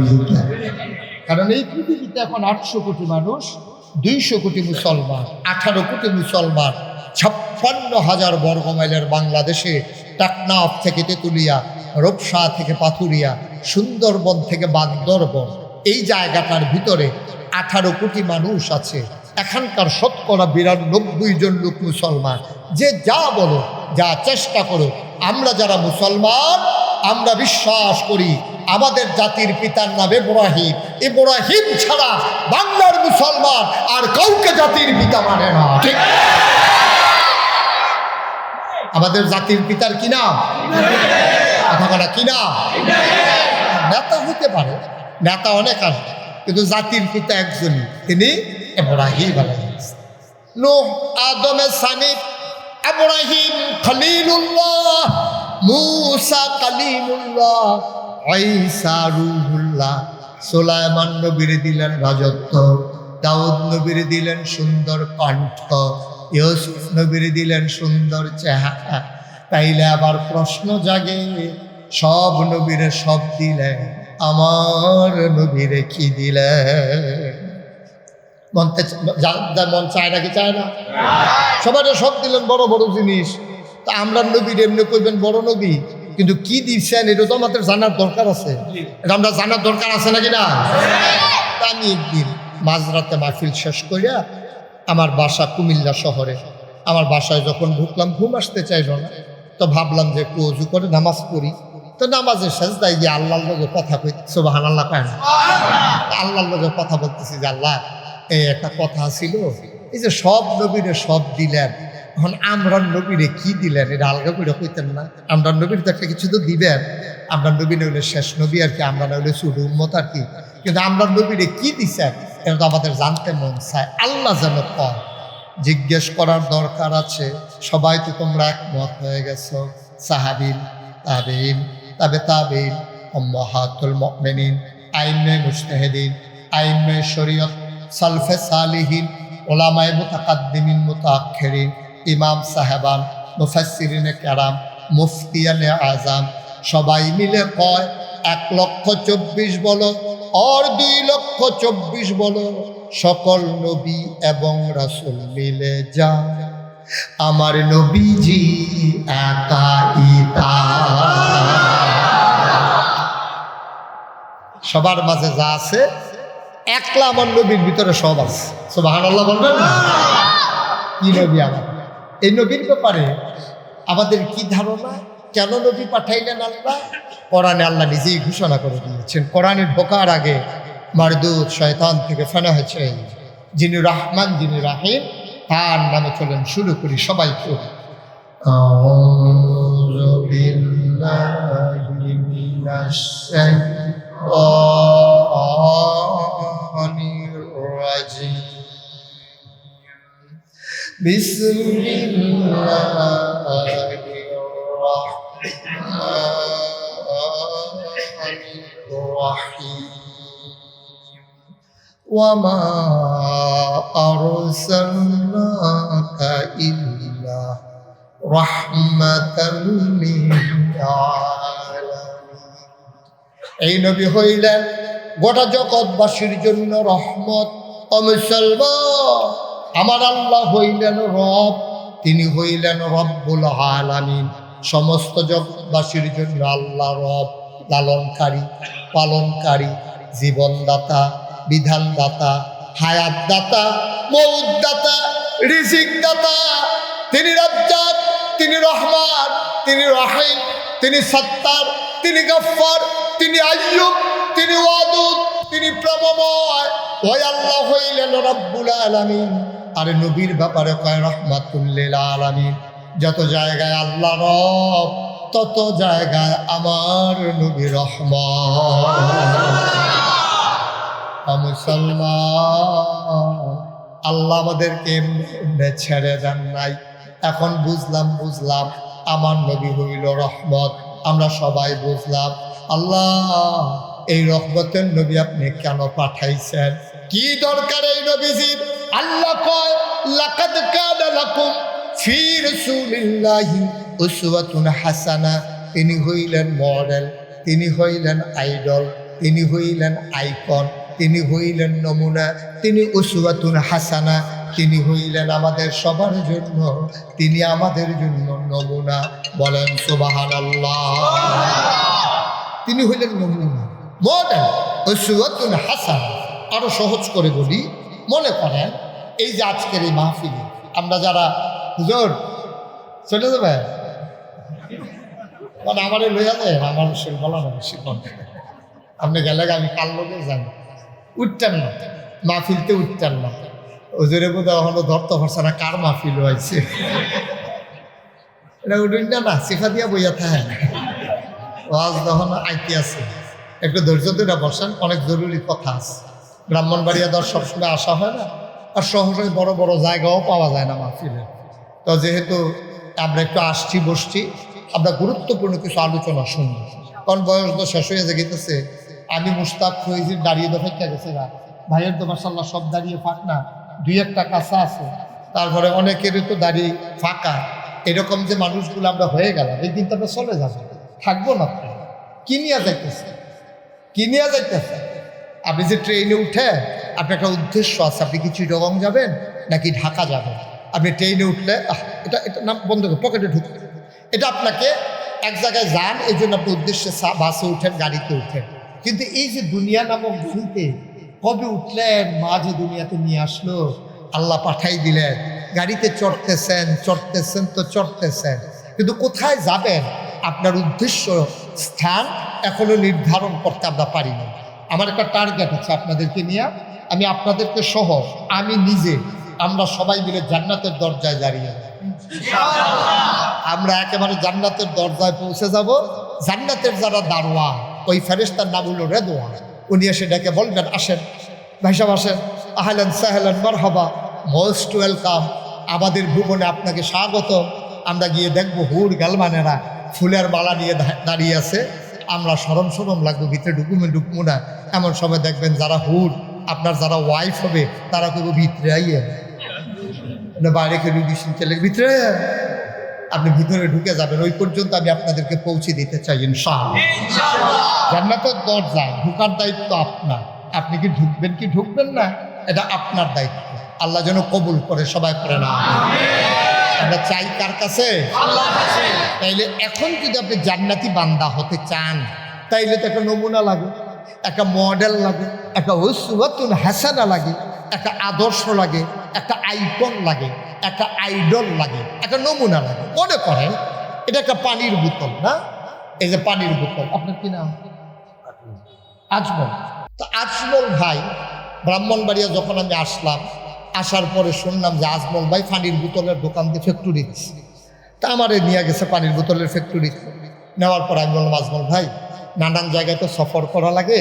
কারণ এই পৃথিবীতে এখন 800 কোটি মানুষ, 200 কোটি মুসলমান, 18 কোটি মুসলমান, 56,000 বর্গমাইলের বাংলাদেশে টাকনাফ থেকে তেঁতুলিয়া, রূপসা থেকে পাথুরিয়া, সুন্দরবন থেকে বান্দরবন, এই জায়গাটার ভিতরে 18 কোটি মানুষ আছে। এখানকার 92% জন লোক মুসলমান। যে যা বলো, যা চেষ্টা করো, আমরা যারা মুসলমান আমরা বিশ্বাস করি আমাদের জাতির পিতার নাম ইব্রাহিম। ইব্রাহিম ছাড়া বাংলার মুসলমান আর কাউকে জাতির পিতা মানে না। ঠিক? আমাদের জাতির পিতার কি নাম? কথা বলা কি নাম? নেতা হতে পারে, নেতা অনেক আসবে, কিন্তু জাতির পিতা একজনই, তিনি ইব্রাহিম আলাইহিস সালাম। নূহ আদমের সানি, ইব্রাহিম খলিলুল্লাহ, মূসা কালিমুল্লাহ, ঈসা রূহুল্লাহ। সুলাইমান নবীর দিলেন রাজত্ব, দাউদ নবীর দিলেন সুন্দর কণ্ঠ, ইউসুফ নবীর দিলেন সুন্দর চেহারা। তাইলে আবার প্রশ্ন জাগে, সব নবীরে সব দিলেন, আমার নবীরে কি দিলেন? মন চায় নাকি চায় না? সবাই সব দিলেন, বড় বড় জিনিস। তা আমরা নবীর এমনি করবেন বড় নবী, কিন্তু কি দিচ্ছেন এটা তো আমাদের জানার দরকার আছে। এটা আমরা জানার দরকার আছে নাকি না? তা আমি একদিন মাঝরাতে মাহফিল শেষ করিয়া আমার বাসা কুমিল্লা শহরে, আমার বাসায় যখন ঢুকলাম ঘুম আসতে চাইল না, তো ভাবলাম যে একটু অজু করে নামাজ পড়ি। তো নামাজের সাজদায় গিয়ে আল্লাহর লগে কথা কইতে, সুবহানাল্লাহ পায় না, আল্লাহর লগে কথা বলতেছি যে আল্লাহ এই একটা কথা ছিল, এই যে সব নবীরে সব দিলেন, এখন আমরা নবীরে কি দিলেন এটা আলগা করে কইতেন না? আমরা নবীর তো একটা কিছু তো দিবেন। আমরা নবী নইলে শেষ নবী আর কি, আমরা নইলে ছোট উম্মত আর কি, কিন্তু আমরা নবীরে কি দিচ্ছেন এটা তো আমাদের জানতে মন চায়। আল্লাহ যেন কয়, জিজ্ঞেস করার দরকার আছে। সবাই তো তোমরা একমত হয়ে গেছো, সাহাবিন, তাবিন, তাবে তাবিন, উম্মাহাতুল মুমিনিন, আইম্মে মুজতাহিদিন, আইম্মে শরীয়ত, সালফে সালিহিন, উলামায়ে মুতাকাদ্দিমিন মুতাআখিরিন, ইমাম সাহেবান, মুফাসসিরিনে কেরাম, মুফতিয়ানে আজম, সবাই মিলে কয় 1,24,000 বলো আর 2,24,000 বলো, সকল নবী এবং রাসূল মিলে যা আমার নবীজি একাই তা। সবার মাঝে যা আছে একলা আমার নবীর ভিতরে সব আছে। সুবহানাল্লাহ বলবেন না? কি নবী আমার? এই নবীর ব্যাপারে আমাদের কি ধারণা? কেন নবী পাঠাইলেন আল্লাহ? কোরআনে আল্লাহ নিজেই ঘোষণা করে দিয়েছেন। কোরআনের ঢোকার আগে মারদুদ শয়তান থেকে ফেনা হয়েছে, যিনি রহমান যিনি রাহিম, তার নামে চলেন শুরু করি। সবাই পড়ি। আউযু বিল্লাহি মিনাশ শাইতানির রাজিম। বিসমিল্লাহির রাহমানির রাহিম। وما أرسلناك إلا رحمة للعالمين। এই নবী হইলেন গোটা জগৎবাসীর জন্য রহমত। ও মুসলমান, আমার আল্লাহ হইলেন রব, তিনি হইলেন রব্বুল আলামিন। সমস্ত জগৎবাসীর জন্য আল্লাহ রব, লালনকারী, পালনকারী, জীবনদাতা, বিধানদাতা, হায়াতদাতা, মউতদাতা, রিজিকদাতা। তিনি রাজ্জাক, তিনি রহমান, তিনি রহিম, তিনি সত্তার, তিনি গফফার, তিনি আইয়ুব, তিনি ওয়াদুদ, তিনি প্রভময়। ওই আল্লাহ হইলেন রব্বুল আলামিন। আর নবীর ব্যাপারে কয় রাহমাতুল লিল আলামিন। যত জায়গায় আল্লাহ রব, তত জায়গায় আমার নবী রহমান। মুসলমান, আল্লাহ আমাদেরকে ছেড়ে দেন নাই। এখন বুঝলাম আমার নবী হইল রহমত। আমরা সবাই বুঝলাম আল্লাহ এই রহমতের নবী আপনি কেন পাঠাইছেন, কি দরকার এই নবীজির? আল্লাহ কয় লাকাদ কানা লাকুম ফি রাসূলিল্লাহি উসওয়াতুন হাসানা। তিনি হইলেন মডেল, তিনি হইলেন আইডল, তিনি হইলেন আইকন, তিনি হইলেন নমুনা, তিনি উসওয়াতুন হাসানা, তিনি হইলেন আমাদের সবার জন্য, তিনি আমাদের জন্য নমুনা। বলেন সুবহানাল্লাহ। তিনি হইলেন নমুনা, মডেল, উসওয়াতুন হাসানা। আরো সহজ করে বলি, মনে করেন এই যে আজকের এই মাহফিলে আমরা যারা হুজুর চলে যাবে, মানে আমারে লইয়া যায়, আমার সে বলা না বেশি, আপনি গেলে আমি কাল লোকে যাই, উঠতেন না মাহফিলতে, উঠতেন না। ওজোরে বোধ হলো ধরতে পারছে না কার মাহফিল হয়েছে, এটা উঠুন না সিফা দিয়া বইয়া থাকে। ওয়াজ যখন আইতে আছে একটু ধৈর্য ধরে বসেন, অনেক জরুরি কথা আছে। ব্রাহ্মণবাড়িয়া দর সবসময় আসা হয় না, আর সহজে বড় বড় জায়গাও পাওয়া যায় না মাহফিলে। তো যেহেতু আমরা একটু আসছি বসছি, আমরা গুরুত্বপূর্ণ কিছু আলোচনা শুনব, কারণ বয়স তো শেষ হয়ে যেতেছে। আমি মুস্তাক ফৈজির দাঁড়িয়ে দেখা গেছে না, ভাইয়ের তো মাশাআল্লাহ সব দাঁড়িয়ে ফাঁক না, দুই একটা কাঁচা আছে, তারপরে অনেকেরই তো দাঁড়িয়ে ফাঁকা। এরকম যে মানুষগুলো আমরা হয়ে গেলাম, এই দিন তো আমরা চলে যাবো, থাকবো না। কি নিয়ে যাইতেছে, কি নিয়ে যাইতেছে? আপনি যে ট্রেনে উঠে আপনার একটা উদ্দেশ্য আছে, আপনি কি চিটাগং যাবেন নাকি ঢাকা যাবেন? আপনি ট্রেনে উঠলে এটা এটা নাম বন্ধ করে পকেটে ঢুকতে, এটা আপনাকে এক জায়গায় যান, এই জন্য আপনি উদ্দেশ্যে বাসে উঠেন, গাড়িতে উঠেন। কিন্তু এই যে দুনিয়া নামক গাড়িতে কবে উঠলেন, মা যে দুনিয়াতে নিয়ে আসলো, আল্লাহ পাঠাই দিলেন, গাড়িতে চড়তেছেন চড়তেছেন তো চড়তেছেন, কিন্তু কোথায় যাবেন আপনার উদ্দেশ্য স্থান এখনো নির্ধারণ করতে আমরা পারি না। আমার একটা টার্গেট আছে আপনাদেরকে নিয়ে, আমি আপনাদেরকে সহ আমি নিজে আমরা সবাই মিলে জান্নাতের দরজায় দাঁড়িয়ে, আমরা একেবারে জান্নাতের দরজায় পৌঁছে যাব। জান্নাতের যারা দারোয়ান, ওই ফেরেশতার নাম হলো রেদওয়ান, উনি এসে ডেকে বলবেন, আসেন ভাই সাহেব আসেন, আহলান সাহলান মারহাবা, মোস্ট ওয়েলকাম, আমাদের ভুবনে আপনাকে স্বাগত। আমরা গিয়ে দেখবো হুর গালমানেরা ফুলের মালা নিয়ে দাঁড়িয়ে আছে, আমরা সরম সরম লাগবো, ভিতরে ঢুকবো না। এমন সময় দেখবেন যারা হুর, আপনার যারা ওয়াইফ হবে, তারা কেউ ভিতরে আইয়ে না, বাইরে খেলে চলে ভিতরে, আপনি ভিতরে ঢুকে যাবেন। ওই পর্যন্ত আমি আপনাদেরকে পৌঁছে দিতে চাই ইনশাআল্লাহ। জান্নাতের দরজায় ঢুকার দায়িত্ব আপনার, আপনি কি ঢুকবেন কি ঢুকবেন না, এটা আপনার দায়িত্ব। আল্লাহ যেন কবুল করে, সবাই করে না। আমরা চাই কার কাছে? আল্লাহর কাছে। তাইলে এখন যদি আপনি জান্নাতি বান্দা হতে চান, তাইলে তো একটা নমুনা লাগে, একটা মডেল লাগে, একটা উসওয়াতুন হাসানা লাগে, একটা আদর্শ লাগে, একটা আইকন লাগে, একটা আইডল লাগে, একটা নমুনা লাগে। মনে করেন এটা একটা পানির বোতল না, এই যে পানির বোতল, আপনার কি নাম? আজমল। তো আজমল ভাই ব্রাহ্মণবাড়িয়া যখন আমি আসলাম, আসার পরে শুনলাম যে আজমল ভাই পানির বোতলের দোকান দিয়ে ফ্যাক্টরি দিচ্ছে। তা আমারে নিয়ে গেছে পানির বোতলের ফ্যাক্টরি, নেওয়ার পর আমি বললাম, আজমল ভাই নানান জায়গায় তো সফর করা লাগে,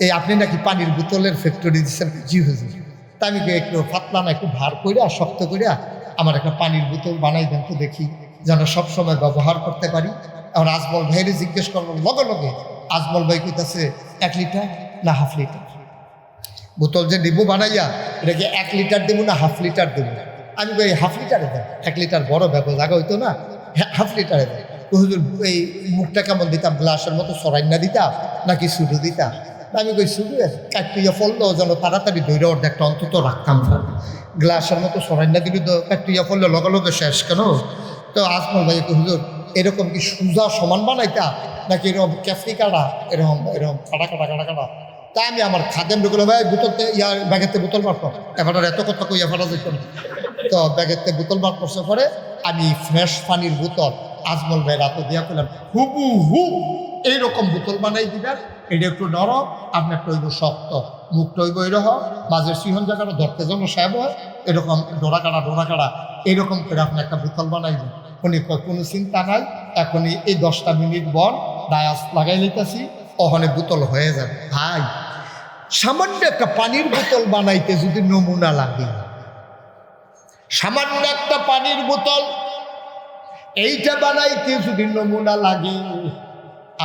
এই আপনি নাকি পানির বোতলের ফ্যাক্টরি দিচ্ছেন? জি হুজুর। তা আমি একটু পাতলা না, একটু ভার কইরা শক্ত কইরা আমার একটা পানির বোতল বানাই দেন তো দেখি, যেন সবসময় ব্যবহার করতে পারি। এখন আজমল ভাইরে জিজ্ঞেস করলাম, লগে লগে আজমল ভাই কইতাছে 1 লিটার না হাফ লিটার। বোতল যে দিব বানাইয়া, এটাকে 1 লিটার দেবো না হাফ লিটার দেবো? আমি কই হাফ লিটারে দেন, 1 লিটার বড় ব্যাপক জায়গা হইতো না, হাফ লিটারে দেন। হুজুর এই মুখটা কেমন দিতাম, গ্লাসের মতো সরাইনা দিতাম নাকি শুধু দিতাম? আমি কই শুধু কাটিয়া ফললেও যেন তাড়াতাড়ি ধৈর্য অর্ধেকটা অন্তত রাখতাম, গ্লাসের মতো সরাইনা দিলে তো কাটিয়া ফললে লগে লগে শেষ কেন? তো আজমল ভাই হুজুর এরকম কি সুজা সমান বানাইতা নাকি এরকম ক্যাফরি কাটা, এরকম এরকম কাটা কাটা কাটা কাটা? তাই আমি আমার খাদেম ঢুকলো, ভাই বোতলতে ইয়ার ব্যাগেতে বোতল বার কর, এবার এত কথা কইয়া ফাটা যেত না। তো ব্যাগেতে বোতল বার করছে পরে আমি ফ্রেশ পানির বোতল আজমল ভাই রাতে দিয়া পেলাম, হুবু হু এইরকম বোতল বানাই দিবেন। এটা একটু নরম, আপনার টইব শক্ত, মুখ টইব এরকম, মাঝের সিহন জায়গাটা ধরতে জন্য সাহেব হয় এরকম ডোরা কাটা এইরকম করে আপনি একটা বোতল বানাই দিন। উনি কোনো চিন্তা নাই, এখনই এই 10টা মিনিট বল ডায়াস লাগাই নিতেছি, ওখানে বোতল হয়ে যাবে। ভাই সামান্য একটা পানির বোতল বানাইতে যদি নমুনা লাগে, সামান্য একটা পানির বোতল এইটা বানাইতে যদি নমুনা লাগে,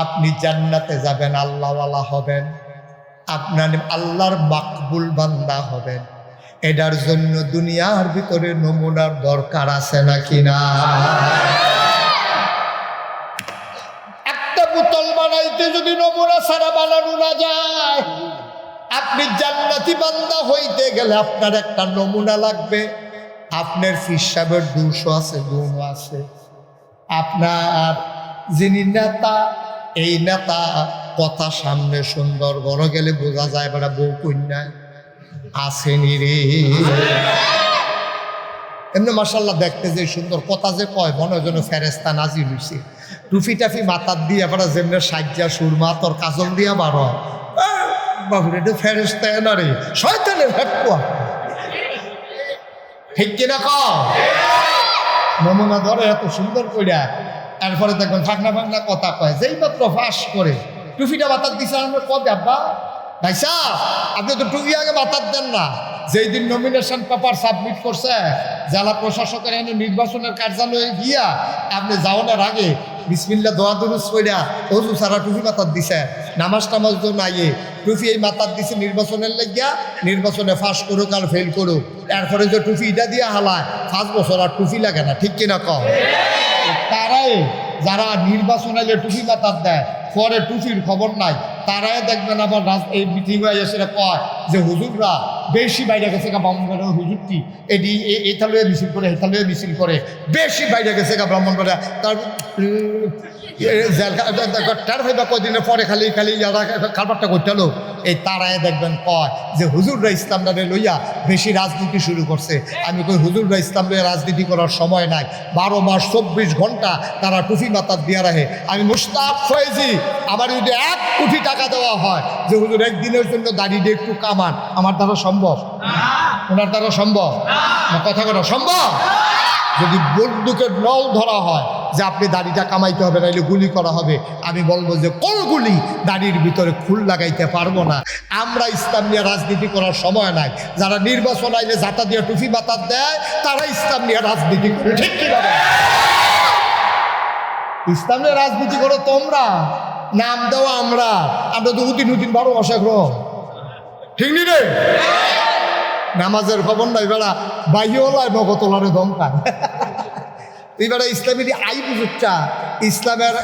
আপনি জান্নাতে যাবেন, আল্লাহওয়ালা হবেন, আপনার আল্লাহর মাকবুল বান্দা হবেন। এটার জন্য দুনিয়ার ভিতরে নমুনার দরকার আছে নাকি না? একটা বোতল বানাইতে যদি নমুনা ছাড়া বানানো না যায়, আপনি জান্নাতি বান্দা হইতে গেলে আপনার একটা নমুনা লাগবে। আপনার ফিসাবের দোষ আছে, গুণ আছে। আপনার যিনি নেতা, এই নেতা কথা সামনে সুন্দর, বড় গেলে বোঝা যায় বেড়া বউ কন্যায় আসেনি রে। এমনি মাশাআল্লাহ দেখতে যে সুন্দর, কথা যে কয় মনে হয় যেন ফেরেস্তা নাজিল হইছে। টুফি টাফি মাথার দিয়ে আবার যেমনি সাজ্জা সুরমা তোর কাজল দিয়া বারো, বাবুরে এটা ফেরেস্তা না রে, শয়তানের ফেটকুয়া। ঠিক কিনা কও? নমুনা ধরে এত সুন্দর কইরা, এরপরে দেখবেন ফাঁকনা ফাঁকনা কথা কয়, যেই মাত্র ফাঁস করে টুফিটা মাথার দিছে আমরা কবে আব্বা ভাই সাহ আপনি তো টুপি আগে মাথার দেন না। যেই দিন নমিনেশন পেপার সাবমিট করছে জেলা প্রশাসকের এনে নির্বাচনের কার্যালয়ে গিয়া আপনি যাওয়ানোর আগে বিসমিল্লাহ দোয়া দুরুস কইরা ওযু সারা টুপি মাথার দিছে, নামাজ টামাজ তো নাইয়ে টুপি এই মাথার দিছে নির্বাচনের লাগিয়া, নির্বাচনে ফাঁস করুক আর ফেল করুক, এরপরে যে টুপি এটা দিয়া হালায় 5 বছর আর টুপি লাগে না, ঠিক কিনা কম? তারাই যারা নির্বাচন এলে টুপি মাথার দেয়, পরে টুপির খবর নাই, তারাই দেখবেন আবার এই মিটিং হয়ে এসে কয় যে হুজুররা বেশি বাইরে গেছে গা ব্রাহ্মণবাড়িয়া, হুজুরটি এটি এটা লয়ে মিছিল করে, এটা লয়ে মিছিল করে, বেশি বাইরে গেছে গা ব্রাহ্মণবাড়িয়া, তার টার হইবা কদিনের পরে খালি খালি খাবারটা করতে হলো। এই তারাই দেখবেন কয় যে হুজুররা ইসলামটারে লইয়া বেশি রাজনীতি শুরু করছে। আমি কই হুজুররা ইসলাম লইয়া রাজনীতি করার সময় নাই, 12 মাস 24 ঘন্টা তারা টুপি মাথার দিয়া রাখে। আমি মুশতাক ফয়েজি, আমার যদি 1 কোটি টাকা দেওয়া হয় যে হুজুর একদিনের জন্য দাঁড়িয়ে দিয়ে একটু কামান, আমার দ্বারা সম্ভব? ওনার দ্বারা সম্ভব না? কথা কথা সম্ভব? যদি বন্দুকের নল ধরা হয় যে আপনি দাড়িটা কামাইতে হবে, নাইলে গুলি করা হবে, আমি বলবো যে কোন গুলি দাড়ির ভিতরে খুল লাগাইতে পারবো না। আমরা ইসলাম নিয়ে রাজনীতি করার সময় নাই। যারা নির্বাচন আইলে জাতা দিয়ে টুপি মাথার দেয়, তারা ইসলাম নিয়ে রাজনীতি করে, ঠিক কি বলে? ইসলাম নিয়ে রাজনীতি করো তোমরা, নাম দেওয়া আমরা তো উদিন 12 মাসে গ্রহ, ঠিক নি রে? নামাজের খবর নাই, বেড়া বাইওলায় নগতলারে দমকান। তুই বেড়া ইসলামের আই বুঝুচ্ছা, ইসলামের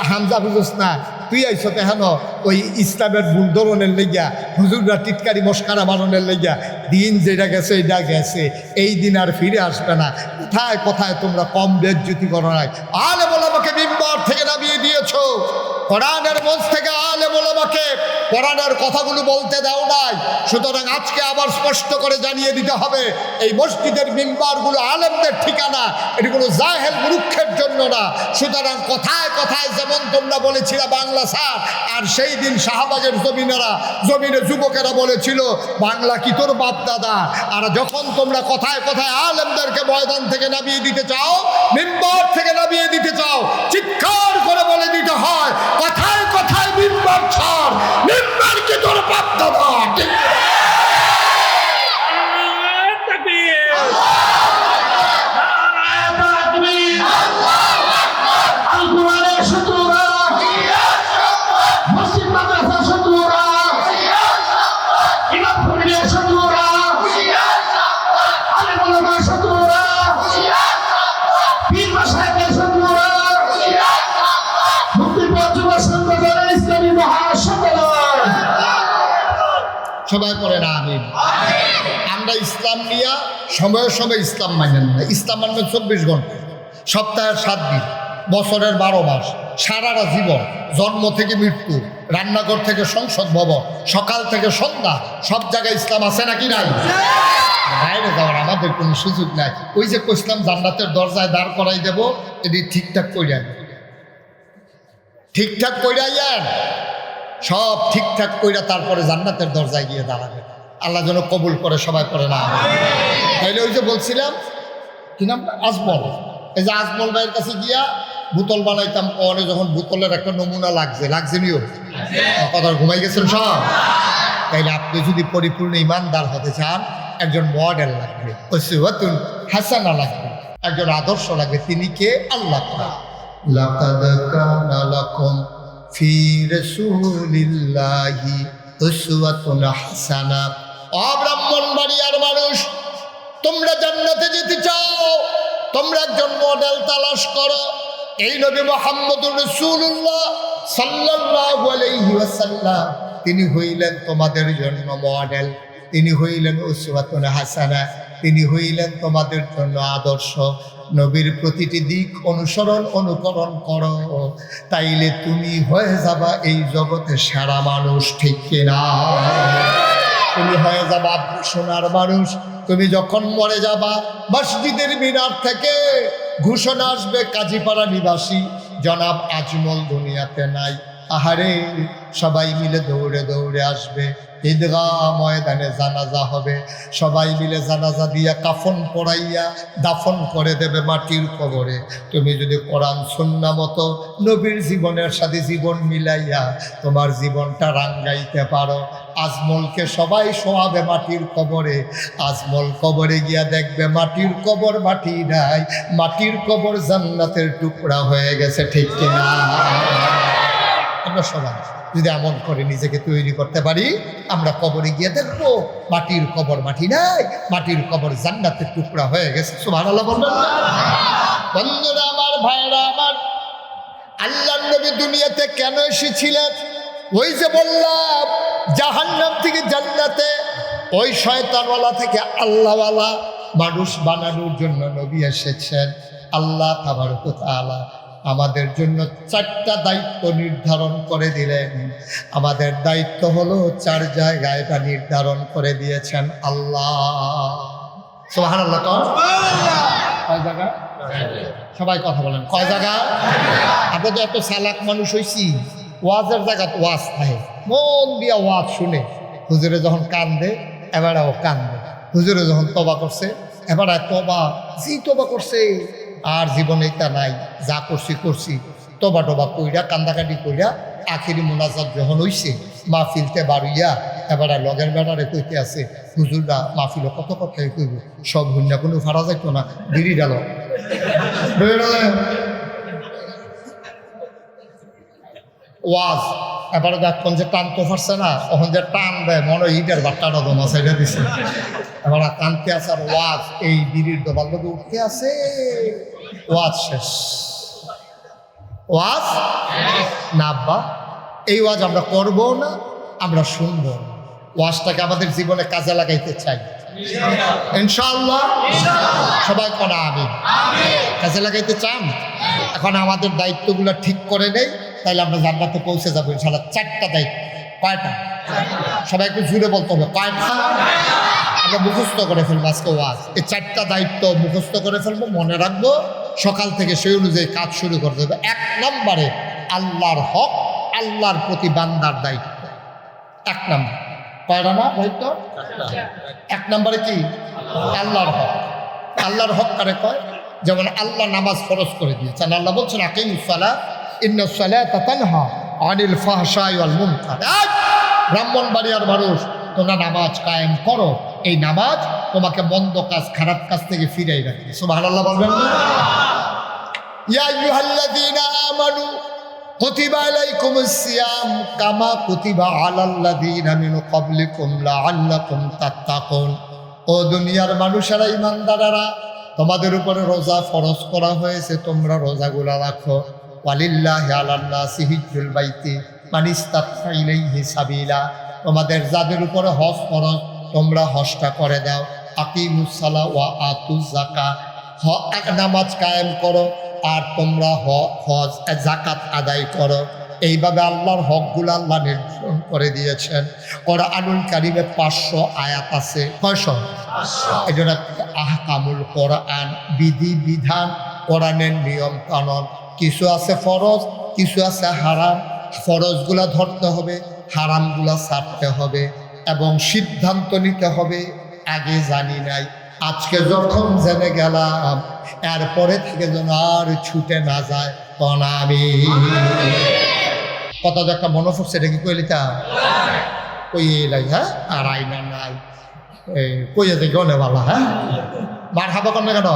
হামজা বুঝুস না, তুই আইস হেন ওই ইসলামের ভুল ধরনের লেগিয়া, হুজুররা টিটকারি মস্কারা মারণের লেগিয়া। দিন যেটা গেছে এটা গেছে, এই দিন আর ফিরে আসবে না। কোথায় কোথায় তোমরা কম বেজ্জতি করো নাই। আলেম ওলামাকে মিম্বার থেকে নামিয়ে দিয়েছো, কোরআনের মঞ্চ থেকে আলেম ওলামাকে কোরআনের কথাগুলো বলতে দাও নাই। সুতরাং আজকে আবার স্পষ্ট করে জানিয়ে দিতে হবে, এই মসজিদের মিম্বারগুলো আলেমদের ঠিকানা, এটি কোনো জাহেল মূর্খের জন্য না। সুতরাং কথায় কথায় যেমন তোমরা বলেছিলে বাংলা স্যার, আর সেই দিন শাহবাগের জমিনে যুবকেরা বলেছিল বাংলা কি তোর বাপ দাদা। আর যখন তোমরা কথায় কথায় আলেমদেরকে ময়দান থেকে নামিয়ে দিতে চাও, মিম্বার থেকে নামিয়ে দিতে চাও, চিৎকার করে বলে দিতে হয় কথায় কথায় মিম্বার ছাড়, মিম্বার কি তোর বাপ দাদা। সবাই পড়ে না আমিন। আমরা ইসলাম নিয়ে সময়ের সময় ইসলাম মানেন না। ইসলাম মানবেন 24 ঘন্টা, সপ্তাহের 7 দিন, বছরের 12 মাস, সারাটা জীবন, জন্ম থেকে মৃত্যু, রান্নাঘর থেকে সংসদ ভবন, সকাল থেকে সন্ধ্যা, সব জায়গায় ইসলাম আছে নাকি নাই? বাইরে যাওয়ার আমাদের কোনো সুযোগ নাই। ওই যে কইসলাম জান্নাতের দরজায় দাঁড় করাই দেব, এটি ঠিকঠাক কইরা, ঠিকঠাক কইরাইয়েন, সব ঠিকঠাক কইরা তারপরে জান্নাতের দরজায় গিয়ে দাঁড়াবে। আল্লাহ যেন কবুল করে, সবাই করে না। তাইলে ওই যে বলছিলাম কি নাম, আজমল, এই যে আজমল ভাইয়ের কাছে গিয়া বোতল বানাইতাম, পরে যখন বোতলের একটা নমুনা লাগছে নিও কথা ঘুমাই গেছেন সব। তাইলে আপনি যদি পরিপূর্ণ ইমানদার হতে চান, একজন মডেল লাগবে, উসওয়াতুন হাসানা লাগবে, একজন আদর্শ লাগবে। তিনি কে? আল্লাহ। লাকাদ কানা লাকুম ফি রাসূলিল্লাহি উসওয়াতুন হাসানা। ও ব্রাহ্মণবাড়িয়ার মানুষ, তোমরা জান্নাতে যেতে চাও, তোমরা একজন মডেল তালাশ করো। এই নবী মুহাম্মদুর রাসূলুল্লাহ সাল্লাল্লাহু আলাইহি ওয়াসাল্লাম, তিনি হইলেন তোমাদের জন্য মডেল, তিনি হইলেন উসওয়াতুন হাসানা, তিনি হইলেন তোমাদের জন্য আদর্শ। নবীর প্রতিটি দিক অনুকরণ করো, তাইলে তুমি হয়ে যাবা এই জগতে সেরা মানুষ, ঠিক কিনা? তুমি হয়ে যাবা সোনার মানুষ। তুমি যখন মরে যাবা, মসজিদের মিনার থেকে ঘোষণা আসবে, কাজীপাড়া নিবাসী জনাব আজমল দুনিয়াতে নাই। আহারে, সবাই মিলে দৌড়ে দৌড়ে আসবে, ঈদগাহ ময়দানে জানাজা হবে, সবাই মিলে জানাজা দিয়া কাফন পরাইয়া দাফন করে দেবে মাটির কবরে। তুমি যদি কোরআন সুন্নাহ মতো নবীর জীবনের সাথে জীবন মিলাইয়া তোমার জীবনটা রাঙ্গাইতে পারো, আজমলকে সবাই শোয়াবে মাটির কবরে, আজমল কবরে গিয়া দেখবে মাটির কবর মাটি নাই, মাটির কবর জান্নাতের টুকরা হয়ে গেছে। ঠিক কিনা? আমরা সবাই যদি এমন করে নিজেকে তৈরি করতে পারি, আমরা কবরে গিয়ে দেখবো মাটির কবর মাটি নাই, মাটির কবর জান্নাতের টুকরা হয়ে গেছে। সুবহানাল্লাহ বলবেন না? বন্ধুরা আমার, ভাইরা আমার, আল্লাহর নবী দুনিয়াতে কেন এসেছিলেন? ওই যে বললাম, জাহান্নাম থেকে জান্নাতে, ওই শয়তানওয়ালা থেকে আল্লাহওয়ালা মানুষ বানানোর জন্য নবী এসেছেন। আল্লাহ তাবারক ওয়া তাআলা আমাদের জন্য 4টা দায়িত্ব নির্ধারণ করে দিলেন। আমাদের দায়িত্ব হলো 4 জায়গায় এটা নির্ধারণ করে দিয়েছেন আল্লাহ। সুবহানাল্লাহ। কয় জায়গা? সবাই কথা বলেন, কয় জায়গা? আমরা তো এত চালাক মানুষ হইছি, ওয়াজের জায়গা তো ওয়াজ থাকে, মন দিয়া ওয়াজ শুনে। হুজুরে যখন কান্দে এবারেও কান্দে, হুজুরে যখন তবা করছে এবারে তবা, জি তবা করছে, আর জীবনে এটা নাই, যা করছি করছি, তবা টবা কইরা কান্দাকাটি কইরা আখিরি মোনাজাত যখন হইছে, মাহফিলতে বাড়িয়া এবারে লগের বেড়ারে কইতে আছে, হুজুররা মাহফিলে কত কথাই কইব, সব হুন্যা কোনো ফারা যাইতো না, বিড়ি গেল ওয়াজ। এবারে দেখুন যে টানতে পারছে না, তখন যে টান দেয় মনে হয় ইটের বাট্টাটা দমা সাইডে দিছে, এবার টানতে আছে আর ওয়াজ এই বিড়ির দোবাল লোকে উঠতে আছে, ওয়াজ শেষ। ওয়াজ না আব্বা, এই ওয়াজ আমরা করবো না, আমরা শুনবো না। ওয়াজটাকে আমাদের জীবনে কাজে লাগাইতে চাই ইনশাআল্লাহ। সবাই করা আমিন। কাজে লাগাইতে চান? এখন আমাদের দায়িত্বগুলো ঠিক করে নেই, তাইলে আমরা জান্নাতে পৌঁছে যাবো ইনশাআল্লাহ। 4টা দায়িত্ব। কয়টা? সবাই একটু জুড়ে বলতে হবে, কয়টা? আমরা মুখস্থ করে ফেলবো আজকে ওয়াজ। এই 4টা দায়িত্ব মুখস্থ করে ফেলবো, মনে রাখবো, সকাল থেকে সেই অনুযায়ী কাজ শুরু করতে হবে। 1 নম্বরে আল্লাহর হক, আল্লাহর প্রতি বান্দার দায়িত্ব। 1 নম্বর। কয়টা না দায়িত্ব? 1 নম্বরে কি? আল্লাহর হক। আল্লাহর হক কারে কয়? যেমন আল্লাহ নামাজ ফরজ করে দিয়েছেন। আল্লাহ বলছেন, আকিমুস সালাত ইন্নাস সালাতা তানহা আনিল ফাহশাই ওয়াল মুনকার। ব্রাহ্মণবাড়িয়ার মানুষ, তোমরা নামাজ কায়েম করো, এই নামাজ তোমাকে মন্দ কাজ, খারাপ কাজ থেকে ফিরাই রাখবে। সুবহানাল্লাহ বলবেন না? ইয়া আইয়ুহাল্লাযীনা আমানু কুতিবা আলাইকুমুস সিয়াম কামা কুতিবা আলাল্লাযীনা মিন ক্বাবলিকুম লাআল্লাকুম তাত্তাকুন। ও দুনিয়ার মানুষেরা, ঈমানদারেরা, তোমাদের উপরে রোজা ফরজ করা হয়েছে, তোমরা রোজাগুলা রাখো। ওয়ালিল্লাহি আলান নাসি হিজ্জুল বাইতি মান ইসতাতা ইলাইহি সাবিলা। তোমাদের যাদের উপরে হজ ফরজ, তোমরা হজটা করে দাও। আকিমুস সালাহ ওয়া আতুজ যাকাত, নামাজ কায়েম করো, আর তোমরা হজ যাকাত আদায় করো। এইভাবে আল্লাহর হকগুলো আল্লাহ নির্ধারণ করে দিয়েছেন। কোরআনুল কারিমে 500 আয়াত আছে। কয়শো? এটা আহকামুল কোরআন, বিধি বিধান, কোরআনের নিয়ম কানুন। কিছু আছে ফরজ, কিছু আছে হারাম। ফরজগুলা ধরতে হবে, হারামগুলা ছাড়তে হবে, এবং সিদ্ধান্ত নিতে হবে আগে জানি নাই, আজকে যখন জেনে গেলাম এরপরে থেকে যেন আর ছুটে না যায়। তখন আমি কত একটা মনে পড়ছে, এটা কি কইলিতা কই এলাই? হ্যাঁ, আর আইনা নাই কইয়া যে গনে বালা। হ্যাঁ, মার হাবা কর না কেন?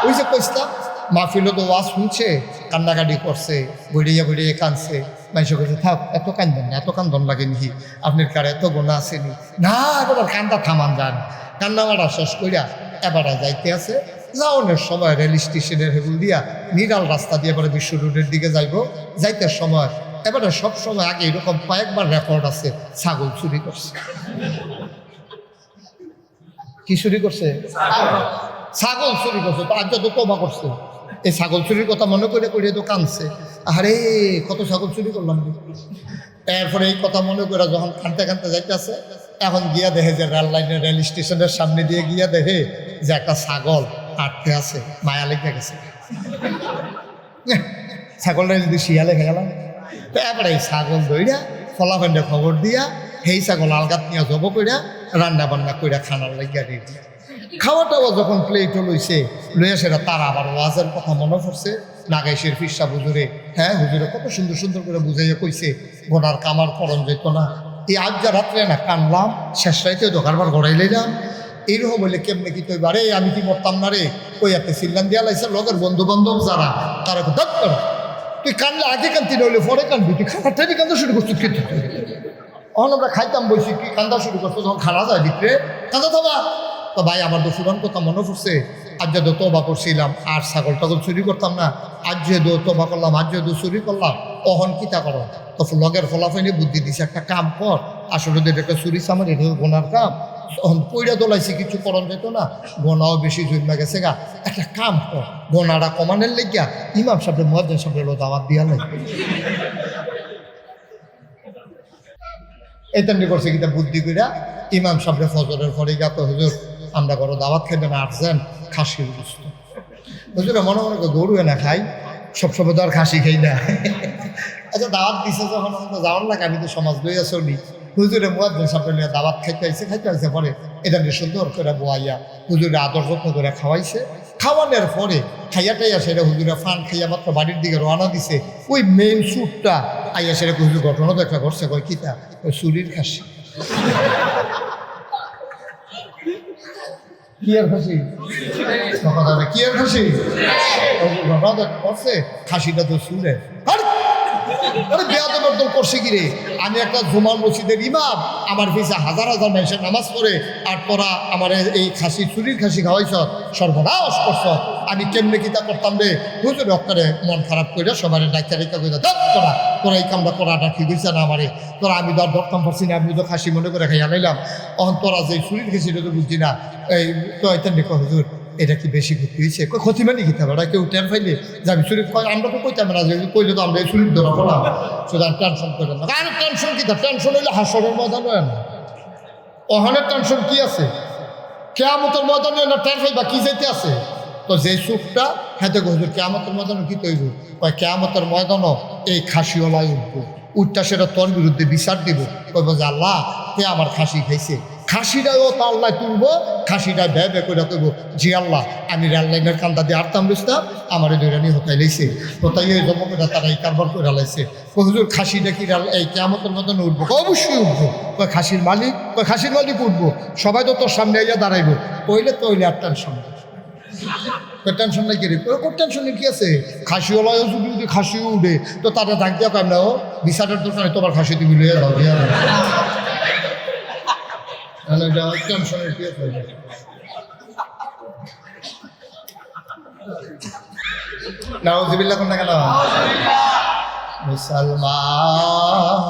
ওই যে কইসলাম, মাহফিলও তো ওয়াজ শুনছে, কান্নাকাটি করছে, বইড়িয়া বইড়িয়ে কাঁদছে। মানুষ কইছে, থাক, এত কান্দন না, এত কান্দন লাগে নি, আপনার কারে এত গোনা আসেনি না, এবার কান্দা থামান যান। কান্না মারা শেষ কইরা এবারে যাইতে আছে। যাওয়ানোর সময় রেল স্টেশনের হেগুল দিয়া নিরাল রাস্তা দিয়ে এবারে বিশ্ব রোডের দিকে যাইতে সময় এবারে সব সময় আগে এরকম কয়েকবার রেকর্ড আছে, ছাগল চুরি করছে। কি চুরি করছে? ছাগল চুরি করছে। তো আজ তো তোবা করছে, এই ছাগল চুরির কথা মনে করে করে তো কাঁদছে, আরে কত ছাগল চুরি করলাম। এরপরে এই কথা মনে করে যখন কাঁদতে কাঁদতে যাইতেছে, এখন গিয়া দেখে যে রেল লাইনের, রেল স্টেশনের সামনে দিয়ে গিয়া দেখে যে একটা ছাগল আটকে আছে। মায়া লেগে গেছে, ছাগলটা যদি শিয়ালে খেয়ে গেলাম। তো এবারে এই ছাগল দইরা ফলাফেন্ডে খবর দিয়া সেই ছাগল আলগাত নিয়ে জব কইরা রান্না বান্না কইরা খানার লাগিয়া রেডি। খাওয়াটাও যখন প্লেটও লইছে, লইয়া সেটা তার আবার ওয়াজের কথা মনে পড়ছে। নাগাইশের ফিরসা হুজুরে, হ্যাঁ হুজুরে কত সুন্দর সুন্দর করে বুঝাইয়া কইছে, গোনার কামার করণ যেত না, এই আজ যা রাত্রে না কানলাম, শেষ রাইতে দোকানবার গড়াই লাইলাম। এইরকম হইলে কেমনে কি তুই বারে আমি কি মরতাম না রে, ওই এতে সিল্লান দিয়া লাইছে লগের বন্ধু বান্ধব যারা তারা দাঁত করো, তুই কানলে আগে কানতি নইলে পরে কানবি, তুই খাবার টাইমে কান্দা শুরু করছিস খেতে। তখন আমরা খাইতাম বলছি কি কান্দা শুরু করছো, যখন খানা যায় ভিতরে কান্দা থামা। তো ভাই আমার তো সুরান কথা মনে পড়ছে, আজ যেহেতু তোবা করছিলাম আর ছাগল টাগল চুরি করতাম না, আজ যেহেতু তোবা করলাম, আজ যেহেতু চুরি করলাম, তখন কিতা করো, তখন লগের ফলাফাইনে বুদ্ধি দিছে একটা কাম কর, আসলে এটা চুরি সামার এটা গোনার কাম, তখন পইরা দোলাইছে কিছু করণ যেত না, গোনাও বেশি জন্মা গেছে গা, একটা কাম কর গোনাটা কমানের লেগিয়া ইমাম সাহেব মুয়াজ্জিন সাহেবের দাওয়াত দিয়া লাগে। এটা নিয়ে করছে কিতা বুদ্ধি কইরা ইমাম সাহেব ফজরের পরে গা তো হুজুর আমরা করো দাওয়াত খেতে না আসছেন খাসির গুস্ত, হুজুরে মনে মনে করে গরু না খাই, সবসময় তো আর খাসি খাই না। আচ্ছা দাওয়াত দিছে যখন তো যাওয়ার লাগে, আমি তো সমাজ লইয়া চলি, হুজুরে মুয়াজ্জিন সাহেব নিয়ে দাওয়াত খাইতে আইছে পরে এটা নিয়ে সুন্দর করে বোয়াইয়া হুজুরে আদর যত্ন করে খাওয়াইছে। খাওয়ানোর পরে খাইয়া টাইয়া সেটা হুজুরে ফান খাইয়া মাত্র বাড়ির দিকে রওনা দিছে, ওই মেইন স্যুটটা আইয়া সেটা হুজুর ঘটনা দেখা করছে, কয় কিতা, ওই চুরির খাসি। কি আর খাসি কি আর খাসি ঘটনা করছে, খাসিটা তো চুরে বেয়াদব করছে কি রে, আমি একটা জুমার মসজিদের ইমাম, আমার পিছা হাজার হাজার মানুষের নামাজ পড়ে, আর তোরা আমার এই খাসি চুরির খাসি খাওয়াইছ, সর্বনাশ করছ, আমি কেমনে কিতা করতাম রে। হুজুর অক্কারে মন খারাপ করে সবার ডাক্তার রেখা করে তোরা তোরা এই কামটা করাটা ঠিক হয়েছে না আমারে, তোরা আমি তো আর ধরতাম পারছি না, আমি তো খাসি মনে করে খাইয়া লাইলাম, তখন তোরা যে চুরির খাসিটা তো বুঝছি না, এই তো এটা দেখো হুজুর এটা কি বেশি ক্ষতি হয়েছে, ক্ষতি মানে কি থাকবে, কেউ টের পাইলে যাবি চুরি, আমরা তো কইতাম না যে কইলে তো আমরা এই চুরির ধরা পড়লাম, সুতরাং টেনশন করবেন না। আর টেনশন কি, টেনশন হইলে হাসরের ময়দান হয় না, ওখানে টেনশন কি আছে, কেয়ামতের ময়দানে না টের পাইবা কি যাইতে আছে। তো যে সুখটা হাতে হুজুর কেয়ামতের ময়দানে কি তৈব, কেয়ামতের ময়দানও এই খাসিওয়ালাই উঠবো, উঠটা সেটা তোর বিরুদ্ধে বিচার দিব, কইব যে আল্লাহ কে আমার খাসি খাইছে, খাসিটাও তো আল্লাহ তুলবো, খাসিটা ভে করে কইব জি আল্লাহ আমি রেল লাইনের কান্দা দিয়ে আরতাম বুঝতাম, আমার দৈরানি হতাই লাইছে, হতাই ওই জমকেরা তারা এই কারবার করে লাইছে। হুজুর খাসিটা কি এই কেয়ামতের মতন উঠবো, অবশ্যই উঠবো, খাসির মালিক উঠবো, সবাই তো তোর সামনে আইয়া দাঁড়াইবো, কইলে তো হইলে আর টেনশন টেনশন নাই কি রে, টেনশনের কি আছে, খাসিওয়ালাও যদি খাসিও উঠে তো তারা ডাক দিয়া পাই না, ও বিচারের দোকানে তোমার খাসি তুমি লইয়া যাও, টেনশনের কি আছে। নাউযুবিল্লাহ কোন না কেন, মুসলমান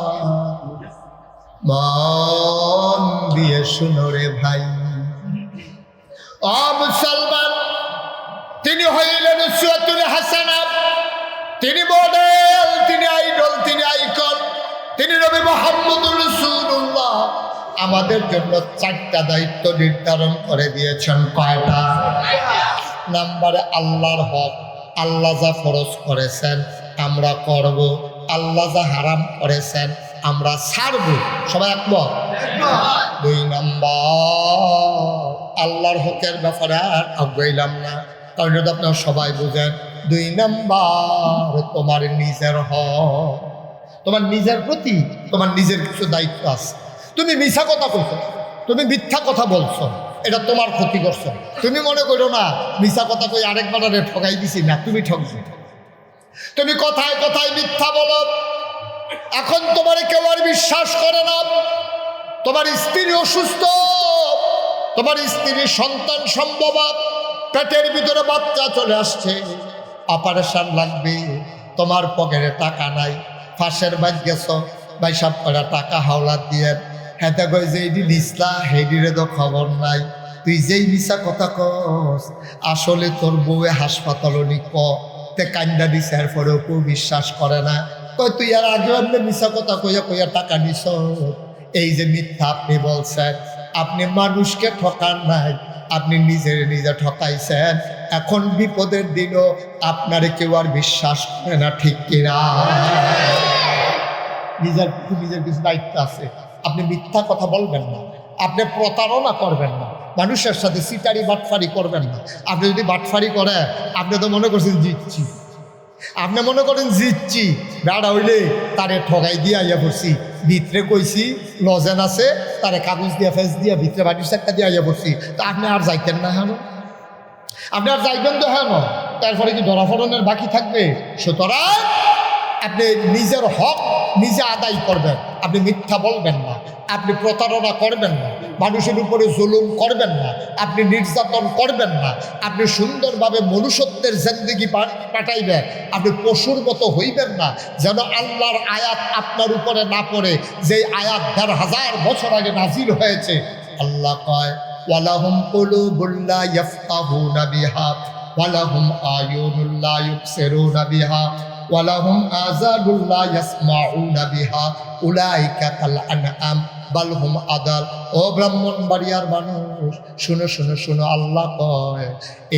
মন দিয়ে শুনো রে ভাই, ও মুসলমান তিনি হইলেন উসওয়াতুল হাসানা, তিনি মডেল, তিনি আইডল, তিনি আইকন, তিনি নবী মুহাম্মদুর রাসূলুল্লাহ। আমাদের জন্য 4টা দায়িত্ব নির্ধারণ করে দিয়েছেন। কয়টা? নাম্বারে আল্লাহর হক, আল্লাহ যা ফরজ করেছেন আমরা করব, আল্লাহ যা হারাম করেছেন আমরা ছাড়ব, সবাই একমত। 2 নম্বর আল্লাহর হকের ব্যাপারে আর আগাইলাম না, কারণ এটা আপনারা সবাই বুঝেন। 2 নম্বর তোমার নিজের হক, তোমার নিজের প্রতি তোমার নিজের কিছু দায়িত্ব আছে। তুমি মিথ্যা কথা বলছো, তুমি মিথ্যা কথা বলছো, এটা তোমার ক্ষতি করছো। তুমি মনে করো না মিথ্যা কথা কই আরেকবার ঠকাই দিছি, না তুমি ঠকছো। তুমি কথায় কথায় মিথ্যা বলো, এখন তোমার কেউ আর বিশ্বাস করে না। তোমার স্ত্রী অসুস্থ, তোমার স্ত্রীর সন্তান সম্ভব, পেটের ভিতরে বাচ্চা চলে আসছে, অপারেশন লাগবে, তোমার পকেটে টাকা নাই, ফাঁসের বাজ গেছ, ভাই সব কটা টাকা হাওলাত দিয়ে হেঁটে কই যে এইটি নিসলা হেডিরে তো খবর নাই, তুই যেই মিশা কথা কস আসলে তোর বউয়ে হাসপাতালও নিক তে কান্দা দিছে, এরপরেও কেউ বিশ্বাস করে না। কই তুই আর আগে আপনি মিশা কথা কইয়া কইয়া টাকা নিস, এই যে মিথ্যা আপনি বলছেন, আপনি মানুষকে ঠকান নাই, আপনি নিজে ঠকাইছেন। এখন বিপদের দিনও আপনারে কেউ আর বিশ্বাস করে না, ঠিক কিনা? নিজের কিছু দায়িত্ব আছে, আপনি মিথ্যা কথা বলবেন না, আপনি প্রতারণা করবেন না, মানুষের সাথে সিটারি বাটফারি করবেন না। আপনি যদি বাটফারি করে আপনি তো মনে করছেন জিতছি, আপনি মনে করেন জিতছি, বেড়া হইলে তারে ঠগাই দিয়ে আইয়া পড়ছি, ভিতরে কইছি লজেন আছে, তারে কাগজ দিয়া ফেস দিয়া ভিতরে বাড়ির চাক্কা দিয়ে আইয়া পড়ছি। তা আপনি আর যাইতেন না হেন, আপনি আর যাইবেন তো হেন, তারপরে কি ধরাফড়নের বাকি থাকবে? সুতরাং আপনি নিজের হক নিজে আদায় করবেন, আপনি মিথ্যা বলবেন না, আপনি প্রতারণা করবেন না, মানুষের উপরে জুলুম করবেন না, আপনি নির্যাতন করবেন না, আপনি সুন্দরভাবে মনুষ্যত্বের জিন্দেগি পাঠাইবেন, আপনি পশুর মতো হইবেন না, যেন আল্লাহর আয়াত আপনার উপরে না পড়ে, যেই আয়াত ১,৫০০ বছর আগে নাজিল হয়েছে। আল্লাহ কয় ওয়ালাহুম কুলুবুল লা ইয়াফকাহুনা বিহা ওয়ালাহুম আয়ুনুল লা ইউবসিরুনা বিহা ওয়ালাহুম আযানুল লা ইয়াসমাউনা বিহা উলাইকা কাল আনআম বাল হুম আদাল। ও ব্রাহ্মণবাড়িয়ার মানুষ, শুনো শুনো শুনো, আল্লাহ কয়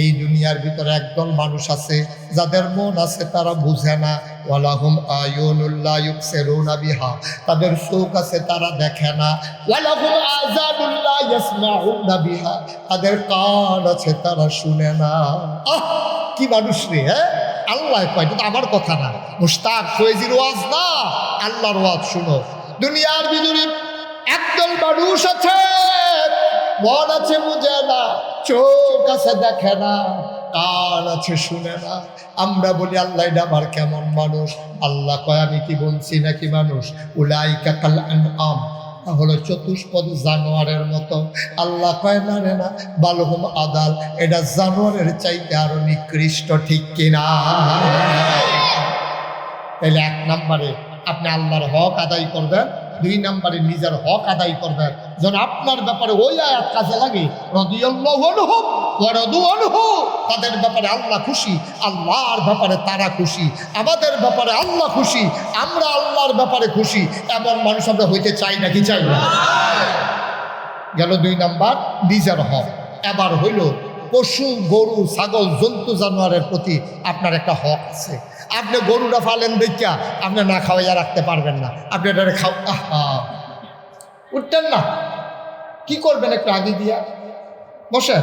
এই দুনিয়ার ভিতরে একদল মানুষ আছে যাদের মন আছে তারা বুঝে না। ওয়ালাহুম আয়ুনুল লা ইউবসিরুনা বিহা, তাদের চোখ আছে তারা দেখে না। ওয়ালাহুম আযানুল লা ইয়াসমাউনা বিহা, তাদের কান আছে তারা শুনে না। কি মানুষ রে! হ্যাঁ, আল্লাহ কয়, এটা তো আমার কথা না, মুশতাক ফয়েজির ওয়াজ না, আল্লাহর ওয়াজ শুনো। দুনিয়ার ভিতরে একদল মানুষ আছে, মন আছে বুঝে না, চোখ আছে দেখে না, কান আছে শুনে না। আমরা বলি আল্লাহ এটা আবার কেমন মানুষ? আল্লাহ কয় আমি কি বলছি নাকি মানুষ? উলাইকা কাল আনআম, হলো চতুষ্পদ জানোয়ারের মতো। আল্লাহ কয় না রে না, বালহুম আদাল, এটা জানোয়ারের চাইতে আরো নিকৃষ্ট, ঠিক কিনা? তাহলে ১ নম্বরে আপনি আল্লাহর হক আদায় করবেন, ২ নম্বরে নিজের হক আদায় করবেন। যেন আপনার ব্যাপারে ওই আয়াত কাজে লাগে, রাদিয়াল্লাহু আনহুম ওয়া রাদু আনহু, তাদের ব্যাপারে আল্লাহ খুশি, আল্লাহর ব্যাপারে তারা খুশি, আমাদের ব্যাপারে আল্লাহ খুশি, আমরা আল্লাহর ব্যাপারে খুশি। এমন মানুষ আমরা হইতে চাই নাকি চাই না? গেল ২ নাম্বার নিজের হক। এবার হইল পশু, গরু, ছাগল, জন্তু জানোয়ারের প্রতি আপনার একটা হক আছে। আপনি গরুটা ফালেন দেখিয়া আপনি না খাওয়াইয়া রাখতে পারবেন না, আপনি এটা উঠতেন না, কি করবেন? একটু আগে দিয়া বসেন,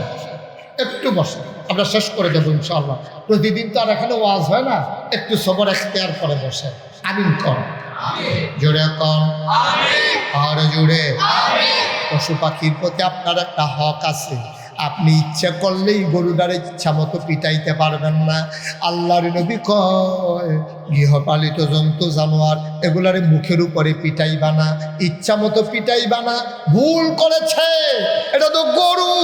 একটু বসেন, আমরা শেষ করে দেবো ইনশাআল্লাহ। প্রতিদিন তো আর এখানে ওয়াজ হয় না, একটু সবর এখতিয়ার করে বসেন। আমিন কর, জোরে কর, আর জোরে। পশু পাখির প্রতি আপনার একটা হক আছে। আপনি ইচ্ছা করলেই গরুটারে ইচ্ছা মতো পিটাইতে পারবেন না। আল্লাহর নবী কয় গৃহপালিত জন্তু জানোয়ার এগুলারে মুখের উপরে পিটাইবা না, ইচ্ছা মতো পিটাইবা না। ভুল করেছে, এটা তো গরু,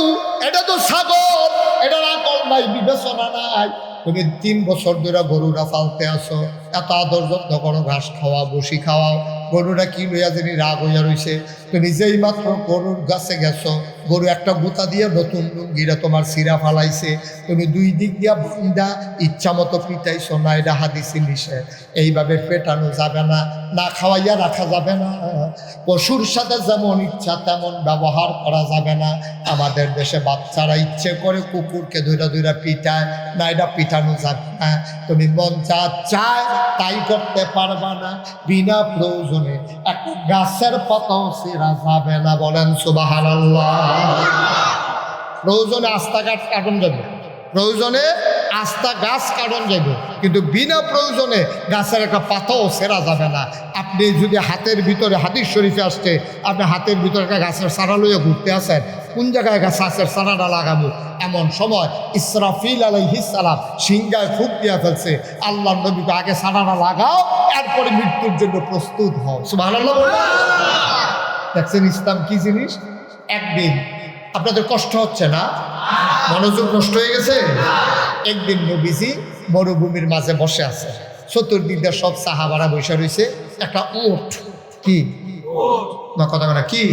এটা তো ছাগল, এটার আকল নাই, বিবেচনা নাই। তুমি ৩ বছর ধরে গরুরা পালতে আসো, এত আদর যত্ন করো, ঘাস খাওয়া, বসি খাওয়াও, গরুরা কি লইয়া যিনি রাগ হইয়া রইছে। তুমি যেই মাত্র গরুর গাছে গেছো, গরু একটা গুতা দিয়ে নতুন লুঙ্গিরা তোমার সিরা ফালাইছে, তুমি ২ দিক দিয়া বান্দা ইচ্ছা মতো পিটাইছো না, এটা হাদিসে নিষেধ। এইভাবে পেটানো যাবে না, না খাওয়াইয়া রাখা যাবে না। পশুর সাথে যেমন ইচ্ছা তেমন ব্যবহার করা যাবে না। আমাদের দেশে বাচ্চারা ইচ্ছে করে কুকুরকে ধৈরা ধৈরা পিটায় না, এটা পিটানো যাবে না। তুমি মন চায় তাই করতে পারবা না। বিনা প্রয়োজনে একটা গাছের পাতাও ছেঁড়া যাবে না, বলেন সুবহানাল্লাহ। প্রয়োজনে আস্থা গাছ কাটন যাবে, প্রয়োজনে আস্থা গাছ কাটন যাবে, কিন্তু বিনা প্রয়োজনে গাছের একটা পাতাও ছেঁড়া যাবে না। আপনি যদি হাতের ভিতরে, হাদিস শরীফে আসছে, আপনি হাতের ভিতরে একটা গাছের চারা লইয়া ঘুরতে আসেন, কোন জায়গায় গাছের চারাটা লাগাবো, এমন সময় ইসরাফিল আলাইহিস সালাম সিংহায় ফুঁক দিয়া ফেলছে। আল্লাহর নবীকে আগে চারাটা লাগাও, এরপরে মৃত্যুর জন্য প্রস্তুত হও। সুবহানাল্লাহ। দেখছেন ইসলাম কি জিনিস? একদিন আপনাদের কষ্ট হচ্ছে না? মনোযোগ নষ্ট হয়ে গেছে? একদিন নবীজি মরুভূমির মাঝে বসে আছে, চতুর্দিকে সব সাহাবারা বসে রয়েছে। একটা উট, কি না কথা বলে, কি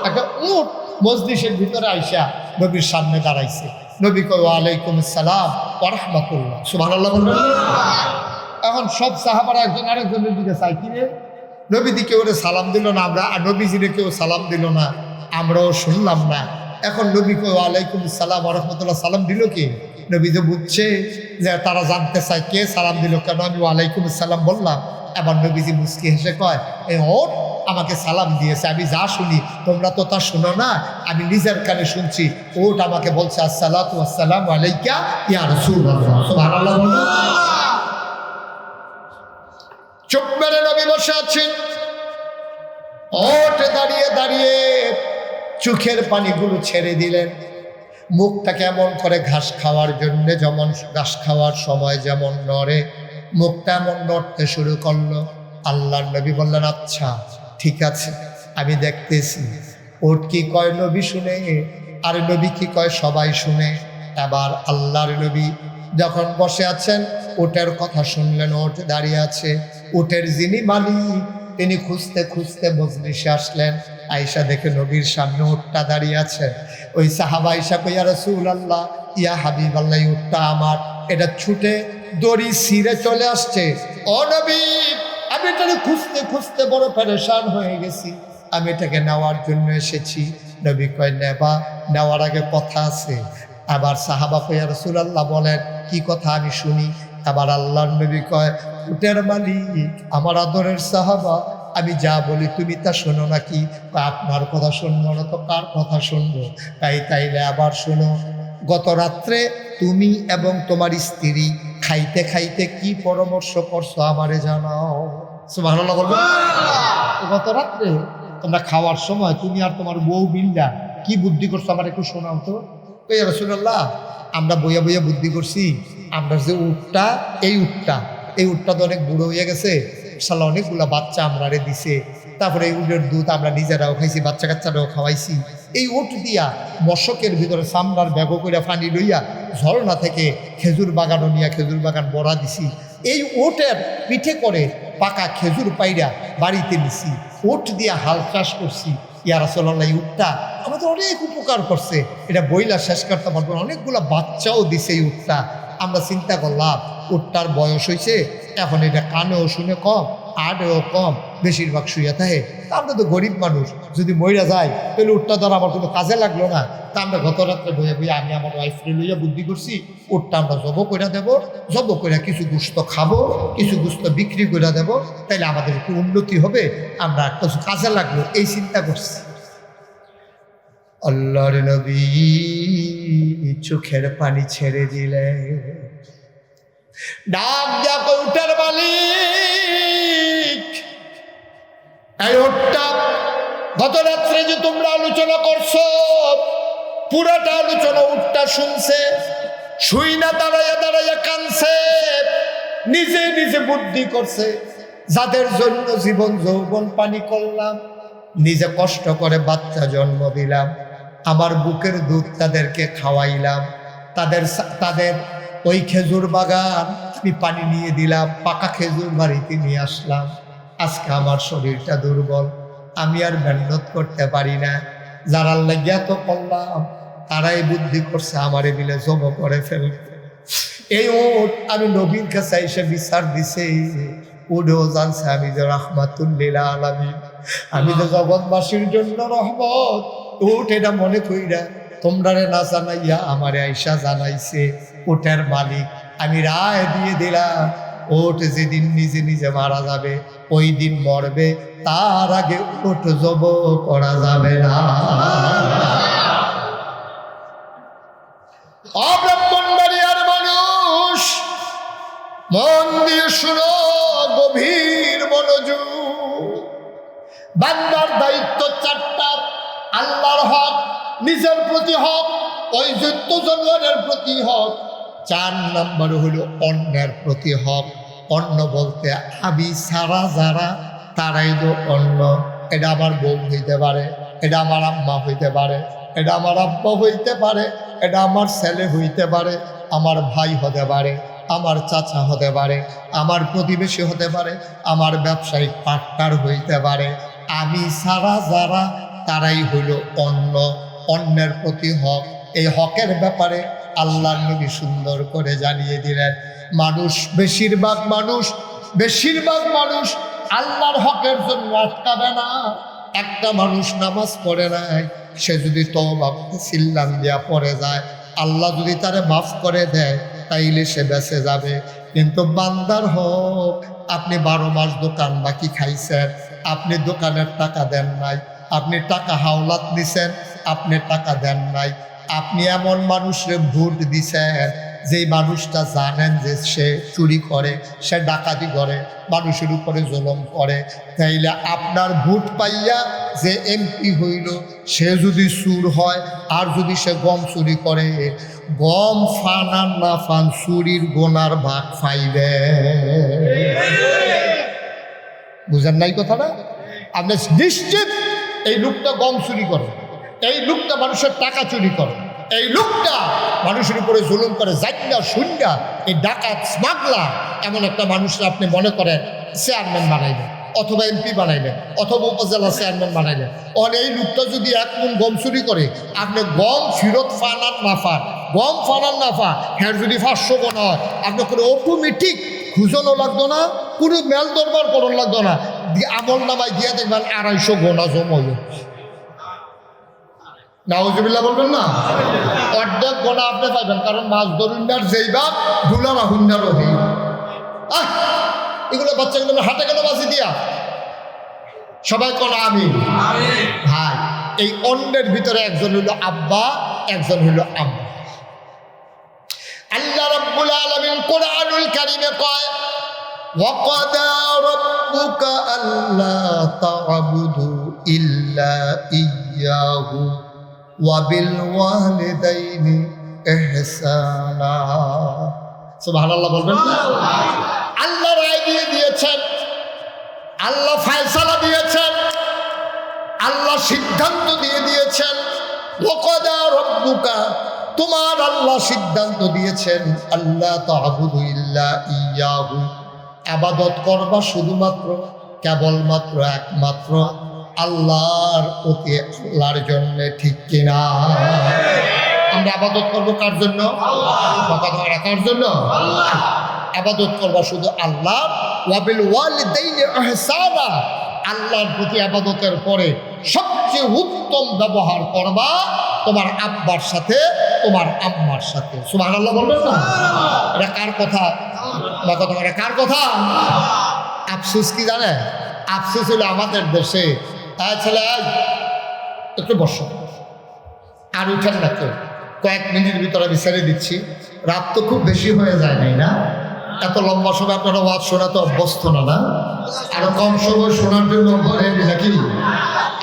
একটা উট মজলিসের ভিতরে আইসা নবীর সামনে দাঁড়াইছে। নবী কয় ওয়ালাইকুম আসসালাম ওয়া রাহমাতুল্লাহ। সুবহানাল্লাহ বলবেন। এখন সব সাহাবারা একজন আরেকজনের দিকে চাই, কি রে নবীজি কেউ সালাম দিল না, আমরা আর নবীজিরে কেউ সালাম দিল না, আমরাও শুনলাম না। এখন নবী কয় ওয়ালাইকুম আসসালাম ওয়া রাহমাতুল্লাহ, সালাম দিল কে? নবী যে বুঝছে যে তারা জানতে চায় কে সালাম দিল, কেন আমি ওয়ালাইকুম আসসালাম বললাম। এবার নবীজি মুস্কি হেসে কয় এই ওট আমাকে সালাম দিয়েছে, আমি যা শুনি তোমরা তো তা শুনো না, আমি নিজের কানে শুনছি। ওট আমাকে বলছে আসসালাতু ওয়াসসালামু আলাইকা ইয়া রাসূলুল্লাহ। সুবহানাল্লাহ। চুপ মেরে নবী বসে আছেন। ওঠে দাঁড়িয়ে দাঁড়িয়ে চোখের পানিগুলো ছেড়ে দিলেন। মুখটাকে এমন করে ঘাস খাওয়ার জন্য, যেমন ঘাস খাওয়ার সময় যেমন নড়ে, মুখটা এমন নড়তে শুরু করলো। আল্লাহর নবী বললেন, আচ্ছা ঠিক আছে, আমি দেখতেছি। ওট কি কয় নবী শুনে, আর নবী কি কয় সবাই শুনে। এবার আল্লাহর নবী যখন বসে আছেন, ওটের কথা শুনলেন। ওট দাঁড়িয়ে আছে। ওটের যিনি মালিক তিনি খুঁজতে খুঁজতে মজলিসে আসলেন। আয়েশা দেখে নবীর সামনে উটটা দাঁড়িয়ে আছে। ওই সাহাবা আয়েশা কই, ইয়া রাসূলুল্লাহ, ইয়া হাবিবাল্লাহ, উটটা আমার। এটা ছুটে দড়ি ছিঁড়ে চলে আসছে। ও নবী, আমি এটাকে খুঁজতে খুঁজতে বড় পেরেশান হয়ে গেছি, আমি এটাকে নেওয়ার জন্য এসেছি। নবী কয়, নেওয়ার আগে কথা আছে। আবার সাহাবা কই, ইয়া রাসূলুল্লাহ বলেন, কি কথা আমি শুনি। আবার আল্লাহর নবী কয়, উটের মালিক আমার আদরের সাহাবা, আমি যা বলি তুমি তা শোনো নাকি? আপনার কথা শুনবো না তো কার কথা শুনবো? তাইলে আবার শোনো, গত রাত্রে তুমি এবং তোমার স্ত্রী খাইতে খাইতে কি পরামর্শ করছো আমারে জানাও। সুবহানাল্লাহ বলবেন। গত রাত্রে তোমরা খাওয়ার সময় তুমি আর তোমার বউ বিল্লা কি বুদ্ধি করছো আমার একটু শোনাও তো। ওই রাসূলুল্লাহ, আমরা বইয়া বইয়া বুদ্ধি করছি, আমরা যে উটটা, এই উটটা তো অনেক বুড়ো হয়ে গেছে, শালা অনেকগুলা বাচ্চা আমরা দিছে। তারপরে এই উটের দুধ আমরা নিজেরাও খাইছি, বাচ্চা কাচ্চারাও খাওয়াইছি। এই উট দিয়া মশকের ভিতরে সামনার ব্যাগ করে পানি লইয়া ঝর্ণা থেকে খেজুর বাগানও নিয়ে খেজুর বাগান বড়া দিছি। এই উটের পিঠে করে পাকা খেজুর পাইরা বাড়িতে নিছি। উট দিয়া হাল চাষ করছি। ইয়া রাসূলুল্লাহ, এই উটটা আমাদের অনেক উপকার করছে, এটা বইলা শেষ করতে পারবো না। অনেকগুলো বাচ্চাও দিছে এই উটটা। আমরা চিন্তা করলাম, উটটার বয়স হয়েছে, এখন এটা কানেও শুনে কম, আটেও কম, বেশিরভাগ শুয়ে থাকে। তা আমরা তো গরিব মানুষ, যদি মইরা যায় তাহলে উটটা ধর আমার কোনো কাজে লাগলো না। তা আমরা গত রাত্রে বইয়া বইয়া আমি আমার ওয়াইফরে লইয়া বুদ্ধি করছি, উটটা আমরা জব করে দেবো, জব করে কিছু গোস্ত খাবো, কিছু গোস্ত বিক্রি করে দেবো, তাইলে আমাদের একটু উন্নতি হবে, আমরা কিছু কাজে লাগলো, এই চিন্তা করছি। আল্লাহর নবী চোখের পানি ছেড়ে দিলে, ডাক দিয়া কই, উটের মালিক, এই উটটা গত রাত্রে যে তোমরা আলোচনা করছো, পুরাটা আলোচনা উটটা শুনছে, শুই না দাঁড়াইয়া দাঁড়াইয়া কানছে, নিজে নিজে বুদ্ধি করছে। যাদের জন্য জীবন যৌবন পানি করলাম, নিজে কষ্ট করে বাচ্চা জন্ম দিলাম, আমার বুকের দুধ তাদেরকে খাওয়াইলাম, তাদের ওই খেজুর বাগান আমি পানি নিয়ে দিলাম, পাকা খেজুর বাড়িতে নিয়ে আসলাম। আজকে আমার শরীরটা দুর্বল, আমি আর মেহনত করতে পারি না। যারা লাগিয়া তো করলাম, তারাই বুদ্ধি করছে আমারে মিলে জব করে ফেলবে। এই উট আমি নবীর কাছে এসে বিচার দিছে, উঠেও জানছে আমি যে রাহমাতুল লিল আলামিন, আমি তো জগৎবাসীর জন্য রহমত। উট এটা মনে কইরা তোমরা না জানাইয়া আমারে আইসা জানাইছে। উটের মালিক আমি রায় দিয়ে দিলাম, উট যেদিন নিজে নিজে মারা যাবে ওই দিন মরবে, তার আগে উট জব করা যাবে না। ব্রাহ্মণবাড়িয়ার মানুষ মন দিয়ে শুনো, গভীর মনোযোগ। বান্দার দায়িত্ব চারটা: আল্লাহর হক, নিজের প্রতি হক, ওই জনের প্রতি হক। 4 নম্বর হলো অন্যের প্রতি হক। অন্য বলতে আমি সারা যারা, তারাই তো অন্য। এটা আমার বউ হইতে পারে, এটা আমার আম্মা হইতে পারে, এটা আমার আব্বা হইতে পারে, এটা আমার ছেলে হইতে পারে, আমার ভাই হতে পারে, আমার চাচা হতে পারে, আমার প্রতিবেশী হতে পারে, আমার ব্যবসায়িক পার্টনার হইতে পারে। আমি সারা যারা, তারাই হইল অন্য। অন্যের প্রতি হক, এই হকের ব্যাপারে আল্লাহর নবী সুন্দর করে জানিয়ে দিলেন। বেশিরভাগ মানুষ আল্লাহর হকের জন্য আটকাবে না। একটা মানুষ নামাজ পড়ে নাই, সে যদি তওবা সিল্লাম দিয়া পড়ে যায়, আল্লাহ যদি তারে মাফ করে দেয়, তাইলে সে বেঁচে যাবে। কিন্তু বান্দার হক, আপনি 12 মাস দোকান বাকি খাইছেন, আপনি দোকানের টাকা দেন নাই, আপনি টাকা হাওলাত নিছেন, আপনি টাকা দেন নাই, আপনি এমন মানুষরে ভোট দিছেন যেই মানুষটা জানেন যে সে চুরি করে, সে ডাকাতি করে, মানুষের উপরে জুলুম করে, তাইলে আপনার ভোট পাইয়া যে এমপি হইল সে যদি চুর হয় আর যদি সে গম চুরি করে, গম ফান আর না ফান চুরির গোনার ভাগ পাইবে। বুঝেন নাই কথাটা? আপনি নিশ্চিত এই লোকটা গম চুরি করে, এই লোকটা মানুষের টাকা চুরি করে, এই লোকটা মানুষের উপরে জুলুম করে, জাইনা শুননা এই ডাকাত স্মাগলার এমন একটা মানুষকে আপনি মনে করেন চেয়ারম্যান বানাইলেন অথবা এমপি বানাইলেন অথবা উপজেলা চেয়ারম্যান বানাইলেন, আর এই লোকটা যদি 1 মণ গম চুরি করে, আপনি গম ফেরত ফান আর না ফান, গম ফান আর না ফান, হ্যাঁ যদি 500 গোনা হয়, আপনি করে অটোমেটিক খুঁজনও লাগতো না, কোনো মেল দরবার করন লাগতো না, আমল নামায় দিয়ে দেখবেন 250 গোনা জমা হইল। নাউজুবিল্লাহ বলবেন না? অর্ধেক গোনা আপনি পাইবেন, কারণ মাছ ধরুন্ডার যেই বাপ দুলার হুন্ডার অভি। এগুলো বাচ্চাগুলো হাতে কেন বাজি দিয়া? সবাই কোন আমি ভাই, এই অন্যের ভিতরে একজন হইল আব্বা, একজন হইল আম্মা। আল্লাহ রাব্বুল আলামিন কোরআনুল কারীমে কয়, ওয়াকাদা রাব্বুকা আল্লা তা'বুদু ইল্লা ইয়্যাহু ওয়া বিল ওয়ালিদাইনি ইহসানা। সুবহানাল্লাহ বলবেন না? আল্লাহ রায় দিয়ে দিয়েছেন, আল্লাহ ফয়সালা দিয়েছেন, আল্লাহ সিদ্ধান্ত দিয়ে দিয়েছেন। ওয়াকাদা রাব্বুকা, তোমার আল্লাহ সিদ্ধান্ত দিয়েছেন, আল্লাহ তা'বুদু ইল্লা ইয়্যাহু, ইবাদত করবা শুধুমাত্র কেবলমাত্র একমাত্র আল্লাহর প্রতি, আল্লাহর জন্য, ঠিক কিনা? আমরা ইবাদত করবো কার জন্য? কার জন্য? ইবাদত করবা শুধু আল্লাহ। ওয়া বিল ওয়ালিদাইনি ইহসানা, আল্লাহর প্রতি ইবাদতের পরে সবচেয়ে উত্তম ব্যবহার করবা তোমার আব্বার সাথে, তোমার আম্মার সাথে। সুবহানাল্লাহ বলবেন না? এটা কার কথা? এটা কার কথা? আফসোস কি জানে? আফসোস হলো আমাদের দেশে, ছেলে একটু বসো আর উঠেন না, তো কয়েক মিনিটের ভিতরে আমি ছেড়ে দিচ্ছি। রাত তো খুব বেশি হয়ে যায় নাই না? এত লম্বা সময় আপনারা ওয়াজ শোনাতে অভ্যস্ত না, না? আরো কম সময় শোনার জন্য নাকি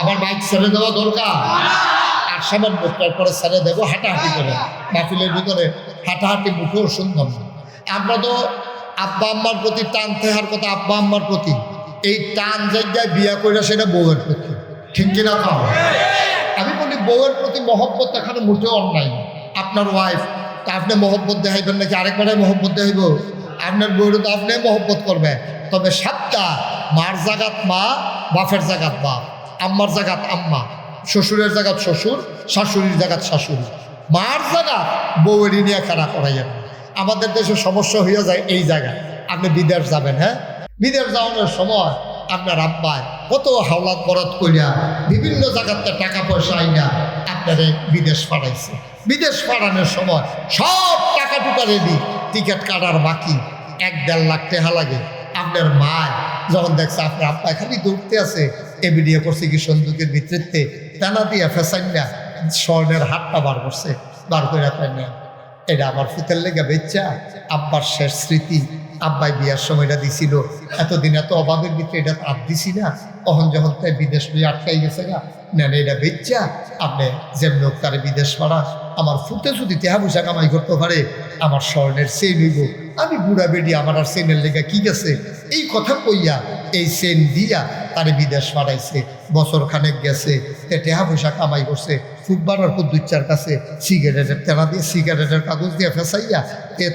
আমার বাইক ছেড়ে দেওয়া দরকার? আর সামান্য পরে ছেড়ে দেবো, হাঁটাহাঁটি করে মাহফিলের ভিতরে হাঁটাহাঁটি মুখেও সুন্দর না। আমরা তো আব্বা আম্মার প্রতি টান থাকার কথা, আব্বা আম্মার প্রতি এই টান জায়গায় বিয়া করে সেটা বউয়ের প্রতি, ঠিক কিনা? খাও, আমি বলি বউয়ের প্রতি মহব্বত এখানে মোটেও অন্যায়। আপনার ওয়াইফ তা আপনি মহব্বত দেখাইবেন নাকি আরেকবারে মহব্বত দেখাইব? আপনার বউয়ের তো আপনি মহব্বত করবেন, তবে সাতটা মার জাগাত মা, বাপের জাগাত বাপ, আম্মার জাগাত আম্মা, শ্বশুরের জাগাত শ্বশুর, শাশুড়ির জাগাত শাশুড়ি, মার জাগাত বউয়েরই নিয়ে খেলা করাইয়েন। আমাদের দেশে সমস্যা হইয়া যায় এই জায়গায়। আপনি বিদেশ যাবেন, হ্যাঁ, বিদেশ যাওয়ানোর সময় আপনার আব্বায় কত হাওলাত বরাত করিয়া বিভিন্ন জায়গাতে টাকা পয়সা আইনা আপনারে বিদেশ পাঠাইছে। বিদেশ পাঠানোর সময় সব টাকা টুকা রেডি, টিকিট কাটার বাকি 1-1.5 লাখ টাকা লাগে। আপনার মা যখন দেখছে আপনার আব্বা খালি দৌড়তে আছে, এবিডিএ করছে কি সন্দুকের ভিতরে টানা দিয়া ফেসাইনা স্বর্ণের হাতটা বার করছে, বার করে আপনার নেন, এটা আমার ফুতের লেগে বেচ্চা আব্বার শেষ স্মৃতি। আব্বাই বিয়ার সময়টা দিছিল, এতদিন এত অভাবের ভিতরে এটা আপ দিছি না, তখন যখন তাই বিদেশ নিয়ে আটকাই গেছে না, নেন এটা বেচ্চা আপনি যেমন তারে বিদেশ পাড়া। আমার ফুটে যদি তেহা পয়সা কামাই করতে পারে, আমার স্বর্ণের চেন হইব। আমি বুড়া বেডি, আমার আর চেনের লেগে কি গেছে, এই কথা কইয়া এই চেন দিয়া তারে বিদেশ পাঠাইছে। বছর খানেক গেছে, টেহা পয়সা কামাই করছে। ফুটবারের কুদ্দুচ্চার কাছে সিগারেটের তেনা দিয়ে, সিগারেটের কাগজ দিয়ে ফেসাইয়া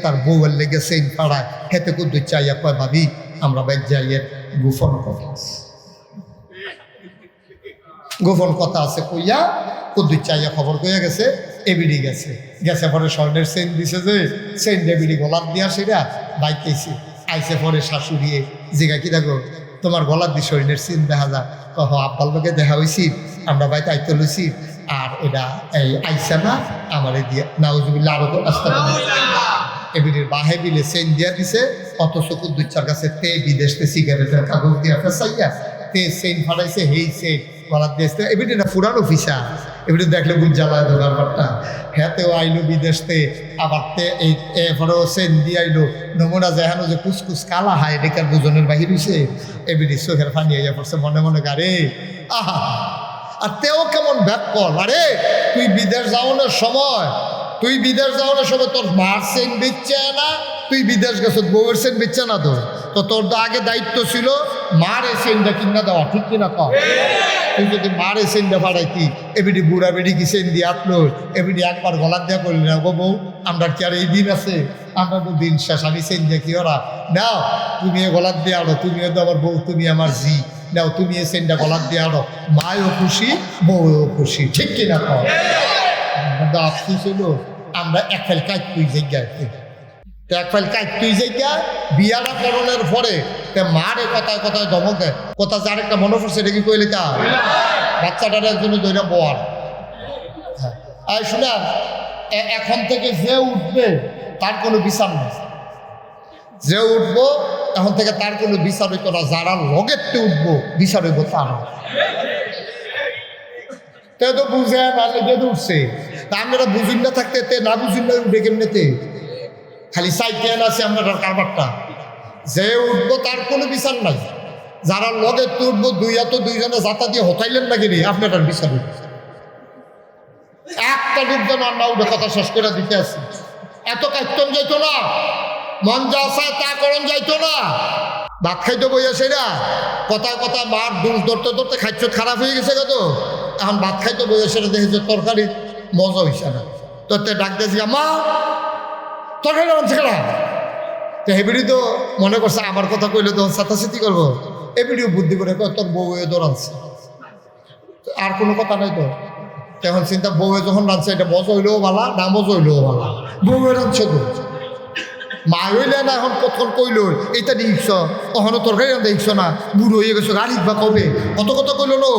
তার বউয়ের লেগে চেন পাড়ায়। হেতে কুদ্দুচ্চাইয়া কয়, ভাবি আমরা বাইর যাইয়ের গোপন কথা আছে, গোপন কথা আছে কইয়া কুদ্দুচ্চাইয়া খবর কইয়া গেছে, এবিডি গেছে। গেছে পরে স্বর্ণের চেন দিছে, যে চেন এবিডি গলার দিয়া সেটা বাইকেছি। আইসে পরে শাশুড়িয়ে জিগা কি দেখো তোমার গলার দিয়ে স্বর্ণের চেন দেখা যায়? কহ আব্বার লোকে দেখা হয়েছি, আমরা বাইতে আইতে লইছি, আর এটা এই আইসা না আমার দিয়ে নাউজুবিল্লাহ আরো রাস্তা এবিডির বাহে বিলে চেন দিয়া দিছে। অথচ কুদ্দুচ্চার কাছে তে বিদেশে সিগারেটের কাগজ দিয়া ফেসাইয়া তে চেন ফাটাইছে। হেই চেন গলার দিয়েছে এবিটি না পুরানো ফিসা এবিটি দেখলে বুঝ জ্বালায় তো ব্যাপারটা হ্যাঁতেও আইলো বিদেশতে আবার এই এরপরেও সেন দিয়ে আইলো নমুনা যেহানো যে কুসকুস কালা হয় এটাকার দুজনের বাহির হইছে এবিটি চোখের পানি হইয়া পড়ছে মনে মনে গারে আহা আর তেও কেমন ব্যাক কর আরে তুই বিদেশ যাওয়ানোর সময় তোর মার সেন বেচছে না তুই বিদেশ গেছ বউয়ের সেন বেচছে না তো তোর তো আগে দায়িত্ব ছিল মার এই সেনটা কিনা দেওয়া ঠিক কিনা কর তুই যদি মার এই সেনটা পাঠাইতি এবিটি বুড়া বেড়ি কি সেন দিয়ে আটলো এবিটি একবার গলার দেওয়া করলি না গো বউ আমরা কি আর এই দিন আছে আমরা তো দিন শেষ আমি সেন দিয়ে কি ওরা নাও তুমি এ গলার দিয়ে আড়ো তুমিও তো আমার বউ তুমি আমার জি নাও তুমি এই সেনটা গলার দিয়ে আড়ো মায়ও খুশি বউও খুশি ঠিক কিনা কর আফসুস হলো আমরা এক ফাইল কাজ তুই জায়গায় এক ফাইল কাজ তুই জায়গা বিয়াটা করণের পরে মার কথায় কথায় ধমক দেয় কথা যার একটা মনে পড়ছে এটা কি কইলে কা বাচ্চাটার একজন দৈরা বোয়ার হ্যাঁ আর শুনে এখন থেকে যে উঠবে তার কোনো বিচার নেই যে উঠবো এখন থেকে তার কোনো বিচার হইতো না যারা লগেরতে উঠবো বিচার হইব তার তে তো বুঝে না লেগে উঠছে তা আমরা বুঝুন না থাকতে তে না বুঝুন না উঠে কেমনেতে খালি সাইকেল আছে আমরা কারবারটা যে উঠবো তার কোনো বিচার নাই যারা লগে উঠবো দুইজনে যাতা দিয়ে হতাইলেন নাকি রে আপনার বিচার একটা লোকজন আর না উঠে কথা শেষ করে দিতে আসি এত কাইতন যাইতো না মন যা চায় তা করণ যাইতো না ভাত খাইতে বইয়া সেরা কথায় কথা মার দুধ ধরতে ধরতে খাইছ খারাপ হয়ে গেছে কত এখন ভাত খাইতে বইয়া সেটা দেখেছে তরকারি মজা হইছে না তোর ডাক দিয়েছি মা তরকারি রাঁধছে কেনা তো হেবিডি তো মনে করছে আমার কথা কইলে তো সাতাশিতি করবো এবিডিও বুদ্ধি করে তোর বউ দৌড়াচ্ছে আর কোনো কথা নাই তো তখন চিন্তা বউয়ে যখন রাঁধছে এটা মজা হইলেও ভালা না মজা হইলেও ভালা বউয়ে রাঁধছে তো মা হইলে না এখন কতক্ষণ কইল এইটা দেখছ কখনো তরকারি রাঁধে দেখছ না বুড়ো হয়ে গেছো গাড়ি বা কবে কত কথা কইল নো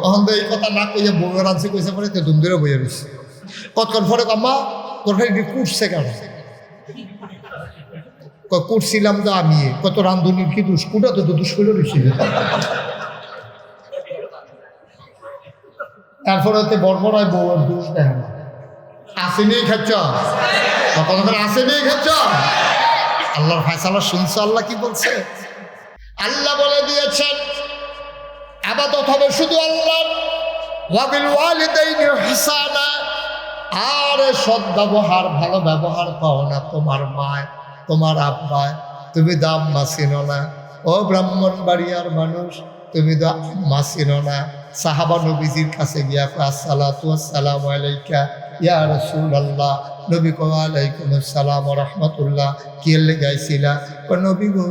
তখন তো এই কথা না কইয়া বউয়ে রাঁধছে কইছে পরে তো ধুম ধরে বইয়া রয়েছে কতক্ষণ পরে আম্মা তরকারি কুটছে কেন করছিলাম তো আমি কত রান্ধনির কি দোষ কুটা তো দোষ করে রয়েছিল তারপরে হচ্ছে বর্বরায় বউয়ের দোষ দেখে না আসেনি খাচ্ছ কতক্ষণ আসেনি খাচ্ছ আল্লাহর ফায়সালা শুনছো আল্লাহ কি বলছে আল্লাহ বলে দিয়েছেন আবাদত হবে শুধু আল্লাহর ওয়াবিল ওয়ালিদাইনি ইহসানা আর সৎ ব্যবহার ভালো ব্যবহার পাও না তোমার মায় তোমার আব্বায় তুমি দাম মাসিনো না ও ব্রাহ্মণ বাড়িয়ার মানুষ তুমি তো মাসিনো না সাহাবা নবীজির কাছে গিয়া আসসালাতু আসসালামু আলাইকা ইয়া রাসূলুল্লাহ নবী কো আলাইকুম আসসালাম ওয়া রাহমাতুল্লাহ কি গাইছিলা ও নবী গো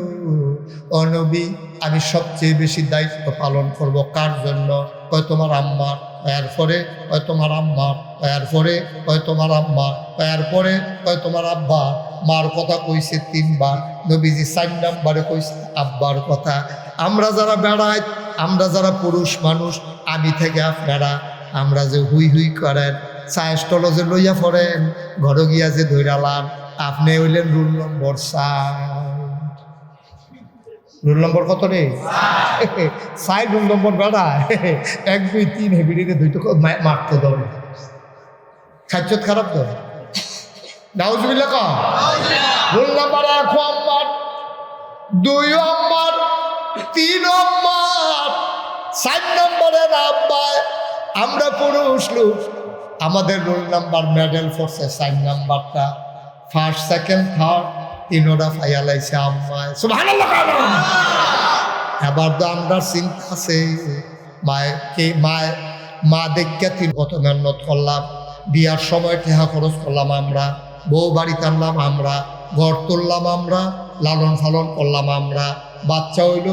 ও নবী আমি সবচেয়ে বেশি দায়িত্ব পালন করব কার জন্য কয় তোমার আম্মার এরপরে কয় তোমার আম্মার এরপরে কয় তোমার আম্মা এরপরে কয় তোমার আব্বা মার কথা কইছে 3 বার নবীজি 4 নম্বরে কইছে আব্বার কথা আমরা যারা বেড়াই আমরা যারা পুরুষ মানুষ আমি থেকে আপনারা আমরা যে হুই হুই করেন চায় স্টল যে লইয়া পড়েন ঘরে গিয়া যে ধৈরালাম আপনি হইলেন রুল নম্বর 4 রুল নম্বর কত রে 4 রুল নম্বর বেড়া 1 2 3 হেবিডিতে দুইটো মারতে দেবে খাচ্ছত খারাপ তো নাউজুবিল্লাহ কা রুল নম্বর 1 আম্মার 2 আম্মার 3 আম্মার 4 নম্বরের আব্বা আমরা পুরুষ লোক আমাদের রোল নাম্বার মেডেল ফোর্সে 4 নাম্বারটা ফার্স্ট সেকেন্ড থার্ড তিনোটা ফাইয়ালাইছে আম্মায় সুবহানাল্লাহ এবার তো আমরা চিন্তা আছে মাকে মা দেখে 3 কত মেহনত করলাম বিয়ার সময় টেহা খরচ করলাম আমরা বউ বাড়ি টানলাম আমরা ঘর তুললাম আমরা লালন পালন করলাম আমরা বাচ্চা হইল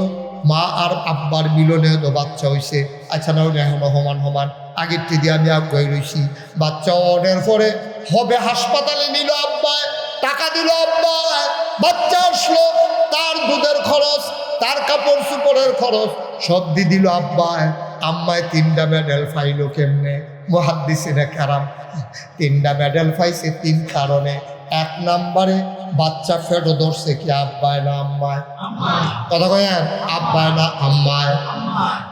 মা আর আব্বার মিলনে তো বাচ্চা হইছে আচ্ছা না হইলে এখনো সমান আগের থেকে আমি আগ্রহী রয়েছি বাচ্চা অর্ডার পরে হবে হাসপাতালে নিল আব্বায় টাকা দিল আব্বায় বাচ্চা আসলো তার দুধের খরচ তার কাপড় চোপড়ের খরচ সব দিয়ে দিল আব্বায় আম্মায় 3টা মেডেল পাইল কেমনে মুহাদ্দিসিনে কেরাম 3টা মেডেল পাইছে 3 কারণে 1 নম্বরে বাচ্চা ফেটো ধরছে কি আব্বায় না আম্মায় কথা কয়েন আব্বায় না আম্মায়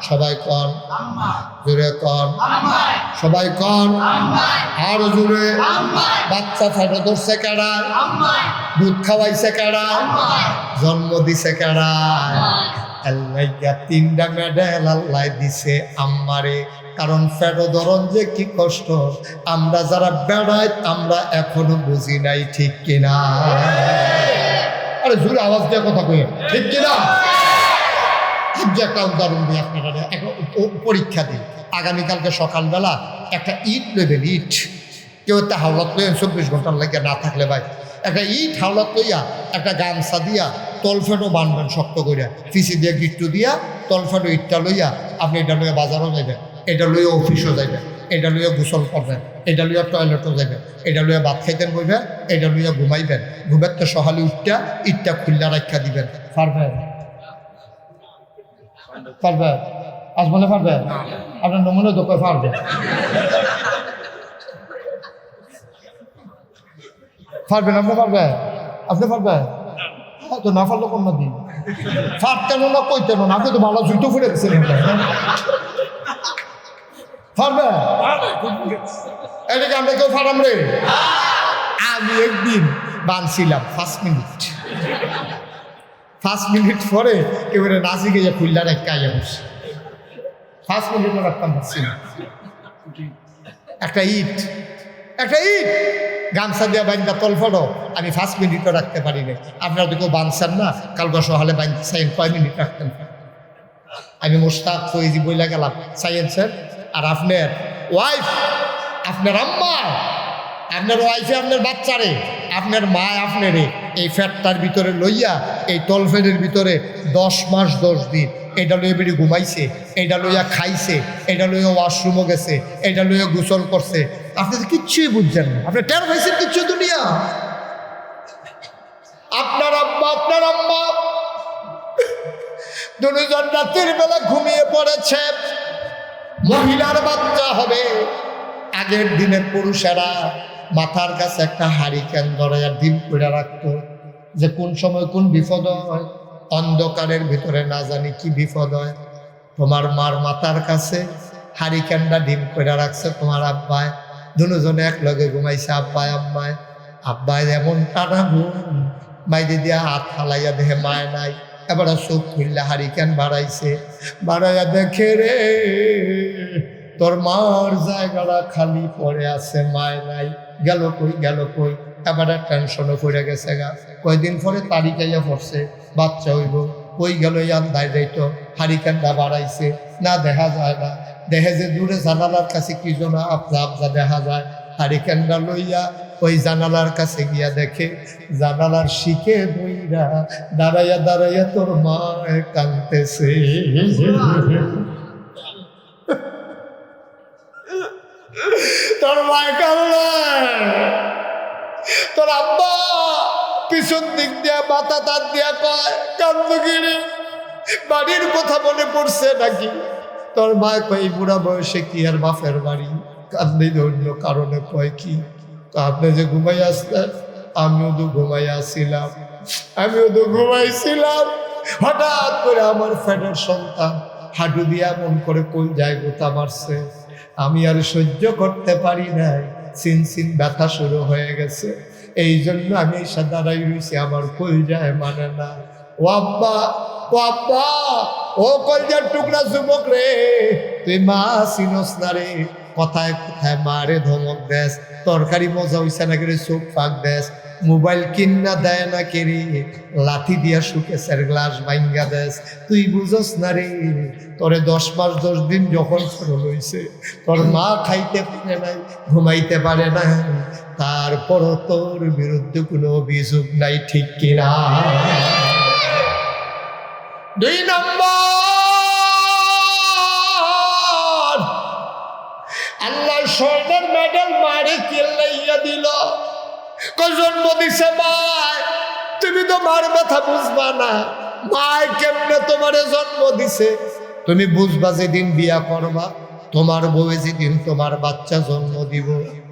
সবাই কন জোরে কন, সবাই কন আর জোরে। বাচ্চা ফেটে ধরছে কেডায়? দুধ খাওয়াইছে কেডায়? জন্ম দিছে কেডায়? আল্লাহ তিনটা মেডেল আল্লাহ দিছে আম্মারে। কারণ ফেটো ধরন যে কি কষ্ট আমরা যারা বেড়াই আমরা এখনো বুঝি নাই, ঠিক কিনা? আরে জোরে আওয়াজ দিয়ে কথা কই, ঠিক কিনা? যে একটা উদাহরণ দিই আপনারা, পরীক্ষা দিই। আগামীকালকে সকালবেলা একটা ইট নেবেন, ইট। কেউ একটা হাওলাত লইয়া 24 ঘন্টার লাগে না থাকলে ভাই একটা ইট হাওলাত লইয়া একটা গামছা দিয়া তলফেটও বানবেন শক্ত করিয়া, ফিসি দিয়ে গিট্টু দিয়া তলফেটো ইটটা লইয়া আপনি এটা লইয়া বাজারও যাইবেন, এটা লইয়া অফিসও যাইবেন, এটা লইয়া গোসল করবেন, এটা লইয়া টয়লেটও যাইবেন, এটা লইয়া ভাত খাইতেন বইবেন, এটা লইয়া ঘুমাইবেন। ঘুমের তো সকালে উঠটা ইটটা খুল্লা রাখা দিবেন। পারবেন? পারবে? আজ বলে পারবে? আপনার নমুনা তো কয় পারবে? পারবেন? আপনি পারবে? আপনি পারবে? তো না পারলো কোন দিন পারতেন না, কইতেন না, আপনি তো ভালো জুতো ফুটে গেছেন। পারবে? এটাকে আমরা কেউ পারাম রে? আমি একদিন বানছিলাম 5 মিনিট, 5 মিনিট পরে এবারে নাচি গিয়ে খুললা রেখে আইয়া বসে 5 মিনিটও রাখতাম পারছি না। একটা ইট গামছা দিয়ে বান্ধা তলফড়ো আমি 5 মিনিটও রাখতে পারি না। আপনারা তো কেউ বাঁধছেন না, কালকে সকালে বাঁধছেন কয় মিনিট রাখতেন? আমি মোস্তাক ফৈজি বইলা গেলাম সায়েন্সের। আর আপনার ওয়াইফ, আপনার আম্মা, আপনার ওয়াইফে আপনার বাচ্চারে, আপনার মা আপনারে এই ফ্যাটটার ভিতরে লইয়া এই তলফেটের ভিতরে 10 মাস 10 দিন এটা লইয়া বেরিয়ে ঘুমাইছে, এটা লইয়া খাইছে, এটা লইয়া ওয়াশরুমও গেছে, এটা লইয়া গোসল করছে। আপনি তো কিচ্ছুই বুঝছেন না, আপনি টের পাইছেন কিচ্ছু দুনিয়া। আপনার আম্মা দুজন রাতের বেলা ঘুমিয়ে পড়েছে, মহিলার বাচ্চা হবে। আগের দিনের পুরুষেরা মাথার কাছে একটা হারিকেন ধরে আর ডিম করে রাখতো, যে কোন সময় কোন বিপদ হয়, অন্ধকারের ভিতরে না জানি কি বিপদ হয়। তোমার মার মাথার কাছে হারিকেনটা ডিম করে রাখছে তোমার আব্বায়, দুজনে এক লগে ঘুমাইছে আব্বায় আম্মায়। আব্বায় এমন টানা ঘুম, বাইরে দিয়া হাত ফালাইয়া দেখে মায় নাই। এবার চোখ খুললে হারিকেন বাড়াইছে, বাড়াইয়া দেখে রে তোর মার জায়গাটা খালি পড়ে আছে, মায় নাই, গেল কই। এবার টেনশনও পড়ে গেছে গা। কয়দিন পরে তারিখ আইয়া পড়ছে, বাচ্চা হইব, কই গেল আন্দায় যাইতো। হারিকেনটা বাড়াইছে, না দেখা যায় না, দেখে যে দূরে জানালার কাছে কি যেন আপনা দেখা যায়। হারিকেনটা লইয়া ওই জানালার কাছে গিয়া দেখে জানালার শিখে বইরা দাঁড়াইয়া তোর মা কাঁদতেছে। তোর মায় কাঁদলে, তোর আব্বা পিছন দিক দিয়া মাথা তার দিয়া কয় কান্দগিরি বাড়ির কথা মনে পড়ছে নাকি? তোর মা কয় এই বুড়া বয়সে কি আর বাপের বাড়ি, কান্দি অন্য কারণে কয় কি আপনি যে ঘুমাই আসতেন, আমিও তো ঘুমাইছিলাম। হঠাৎ করে আমার ফ্যাটের সন্তান হাঁটু দিয়া মন করে কোল যায় গোতা মারছে, আমি আর সহ্য করতে পারি নাই, সিন ব্যথা শুরু হয়ে গেছে। এই জন্য আমি এসে দাঁড়াই রয়েছি, আমার কোল যায় মানে না। ও আব্বা ও কলজার টুকরা যুবক রে, তুই মা চিনস না রে, কথায় মারে ধমক দেশ, তরকারি মজা হইছে না করে চোখ ফাঁক দেশ, মোবাইল কিনা দেয় না কেরি, লাঠি দিয়া সুকেশের গ্লাস ভাঙ্গা দেশ। তুই বুঝস না রে, তোরে 10 মাস 10 দিন যখন ফেরল হইছে, তোর মা খাইতে পারে নাই, ঘুমাইতে পারে না, তারপরও তোর বিরুদ্ধে কোনো অভিযোগ নাই, ঠিক কিনা? 2 নম্বর, আল্লাহ স্বর্ণের মেডেল মারে কিল্লাইয়া দিল। জন্ম দিছে মায়, তুমি তো মার ব্যথা বুঝবা না। মায় কেমনে তোমারে জন্ম দিছে তুমি বুঝবা যেদিন বিয়া করবা, তোমার বউ যেদিন তোমার বাচ্চা জন্ম দিব,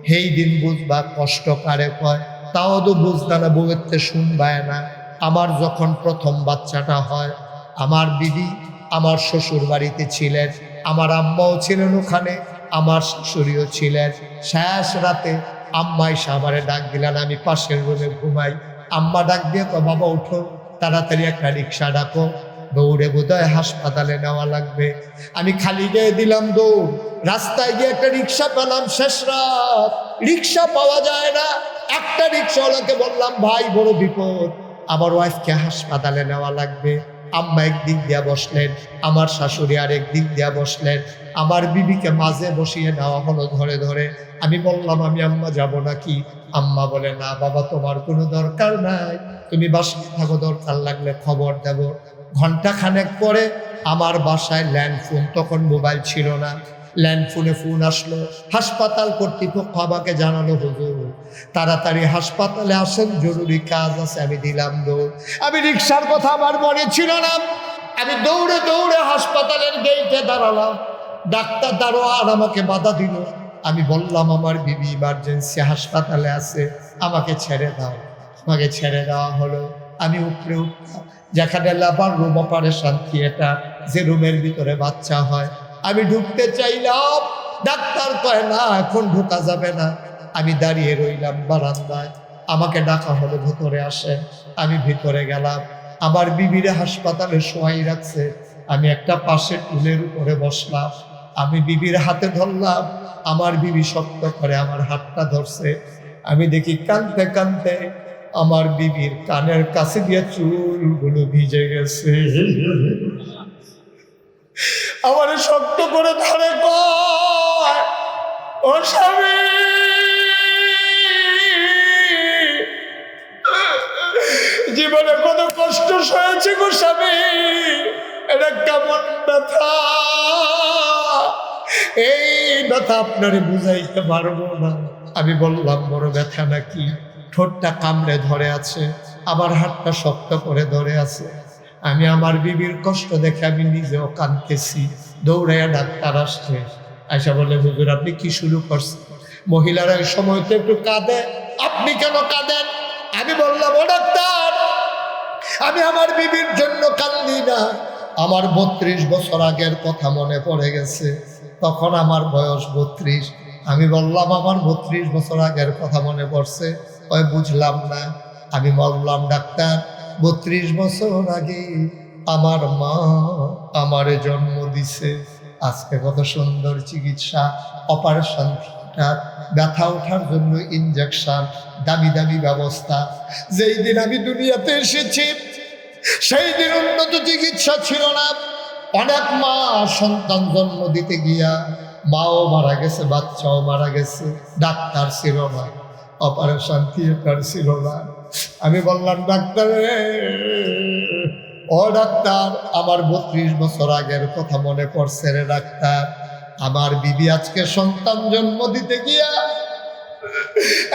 সেই দিন বুঝবা কষ্ট কারে কয়। তাও তো বুঝতা না, বউয়ের শুনবায় না। আমার যখন প্রথম বাচ্চাটা হয়, আমার বিবি আমার শ্বশুর বাড়িতে ছিলেন, আমার আম্মাও ছিলেন ওখানে, আমার শাশুড়িও ছিলেন। শেষ রাতে আম্মা এসে আমারে ডাক দিলেন, আমি পাশের রুমে ঘুমাই। আম্মা ডাক দিয়ে কয়, বাবা উঠো, তাড়াতাড়ি একটা রিক্সা ডাকো, দৌড়ে বোধহয় হাসপাতালে নেওয়া লাগবে। আমি খালি গিয়ে দিলাম দৌড়, রাস্তায় গিয়ে একটা রিক্সা পেলাম। শেষ রাত, রিক্সা পাওয়া যায় না। একটা রিক্সাওয়ালাকে বললাম, ভাই বড় বিপদ, আমার ওয়াইফকে হাসপাতালে নেওয়া লাগবে। আম্মা একদিক দিয়া বসলেন, আমার শাশুড়ি আরেক দিক দিয়া বসলেন। আমার বিবিকে মাঝে বসিয়ে নেওয়া হলো ধরে ধরে। আমি বললাম, আমি আম্মা যাব নাকি? আম্মা বলে, না বাবা, তোমার কোনো দরকার নাই, তুমি বাসায় থাকো, দরকার লাগলে খবর দেব। ঘন্টা খানেক পরে আমার বাসায় ল্যান্ড ফোন, তখন মোবাইল ছিল না, ল্যান্ড ফোনে ফোন আসলো। হাসপাতাল কর্তৃপক্ষ আমাকে জানালো, হুজুর তাড়াতাড়ি হাসপাতালে আসেন, জরুরি কাজ আছে। আমি দিলাম দৌড়। আমি রিক্সার কথা আমার মনে ছিল না। আমি দৌড়ে দৌড়ে হাসপাতালের গেটে দাঁড়ালাম। ডাক্তার দারোয়ান আমাকে বাধা দিল। আমি বললাম, আমার বিবি ইমার্জেন্সি হাসপাতালে আছে, আমাকে ছেড়ে দাও। আমাকে ছেড়ে দেওয়া হলো। আমি উপরে উঠলাম, যেখানে লেবার রুম, অপারেশন থিয়েটার, যে রুমের ভিতরে বাচ্চা হয়। আমি ঢুকতে চাইলাম, ডাক্তার কয় না, এখন ঢোকা যাবে না। আমি দাঁড়িয়ে রইলাম বারান্দায়। আমাকে ডাকা হলো, ভিতরে আসেন। আমি ভিতরে গেলাম। আমার বিবিরে হাসপাতালে শোয়াই রাখছে। আমি একটা পাশে টুলের উপরে বসলাম। আমি বিবির হাতে ধরলাম, আমার বিবি শক্ত করে আমার হাতটা ধরছে। আমি দেখি কাঁদতে কাঁদতে আমার বিবির কানের কাছে দিয়ে চুলগুলো ভিজে গেছে। আমার শক্ত করে ধরে কয়, ও স্বামী, জীবনে কত কষ্ট সয়েছে গো স্বামী, এটা কেমন ব্যথা, এই ব্যথা আপনারে বুঝাইতে পারবো না। আমি বললাম, বড় ব্যথা নাকি? ঠোঁটটা কামড়ে ধরে আছে, আমার হাতটা শক্ত করে ধরে আছে। আমি আমার বিবির কষ্ট দেখে আমি নিজেও কাঁদতেছি। দৌড়াইয়া ডাক্তার আসছে, আয়সা বলে, হুজুর আপনি কি শুরু করছেন? মহিলারা এই সময় তো একটু কাঁদে, আপনি কেন কাঁদেন? আমি বললাম, ও ডাক্তার, আমি আমার বিবির জন্য কান্দি না, আমার 32 বছর আগের কথা মনে পড়ে গেছে। তখন আমার বয়স 32। আমি বললাম, আমার 32 বছর আগের কথা মনে পড়ছে। ওই বুঝলাম না। আমি বললাম, ডাক্তার 32 বছর আগে আমার মা আমারে জন্ম দিছে। আজকে কত সুন্দর চিকিৎসা, অপারেশন থিয়েটার, ব্যথা ওঠার জন্য ইনজেকশন, দামি দামি ব্যবস্থা। যেই দিন আমি দুনিয়াতে এসেছি সেই দিন উন্নত চিকিৎসা ছিল না। অনেক মা সন্তান জন্ম দিতে গিয়া মাও মারা গেছে, বাচ্চাও মারা গেছে, ডাক্তার ছিল না, অপারেশন থিয়েটার ছিল না। আমি বললাম, ডাক্তার, ও ডাক্তার, আমার 32 বছর আগের কথা মনে পড়ছে রে ডাক্তার। আমার বিবি আজকে সন্তান জন্ম দিতে গিয়া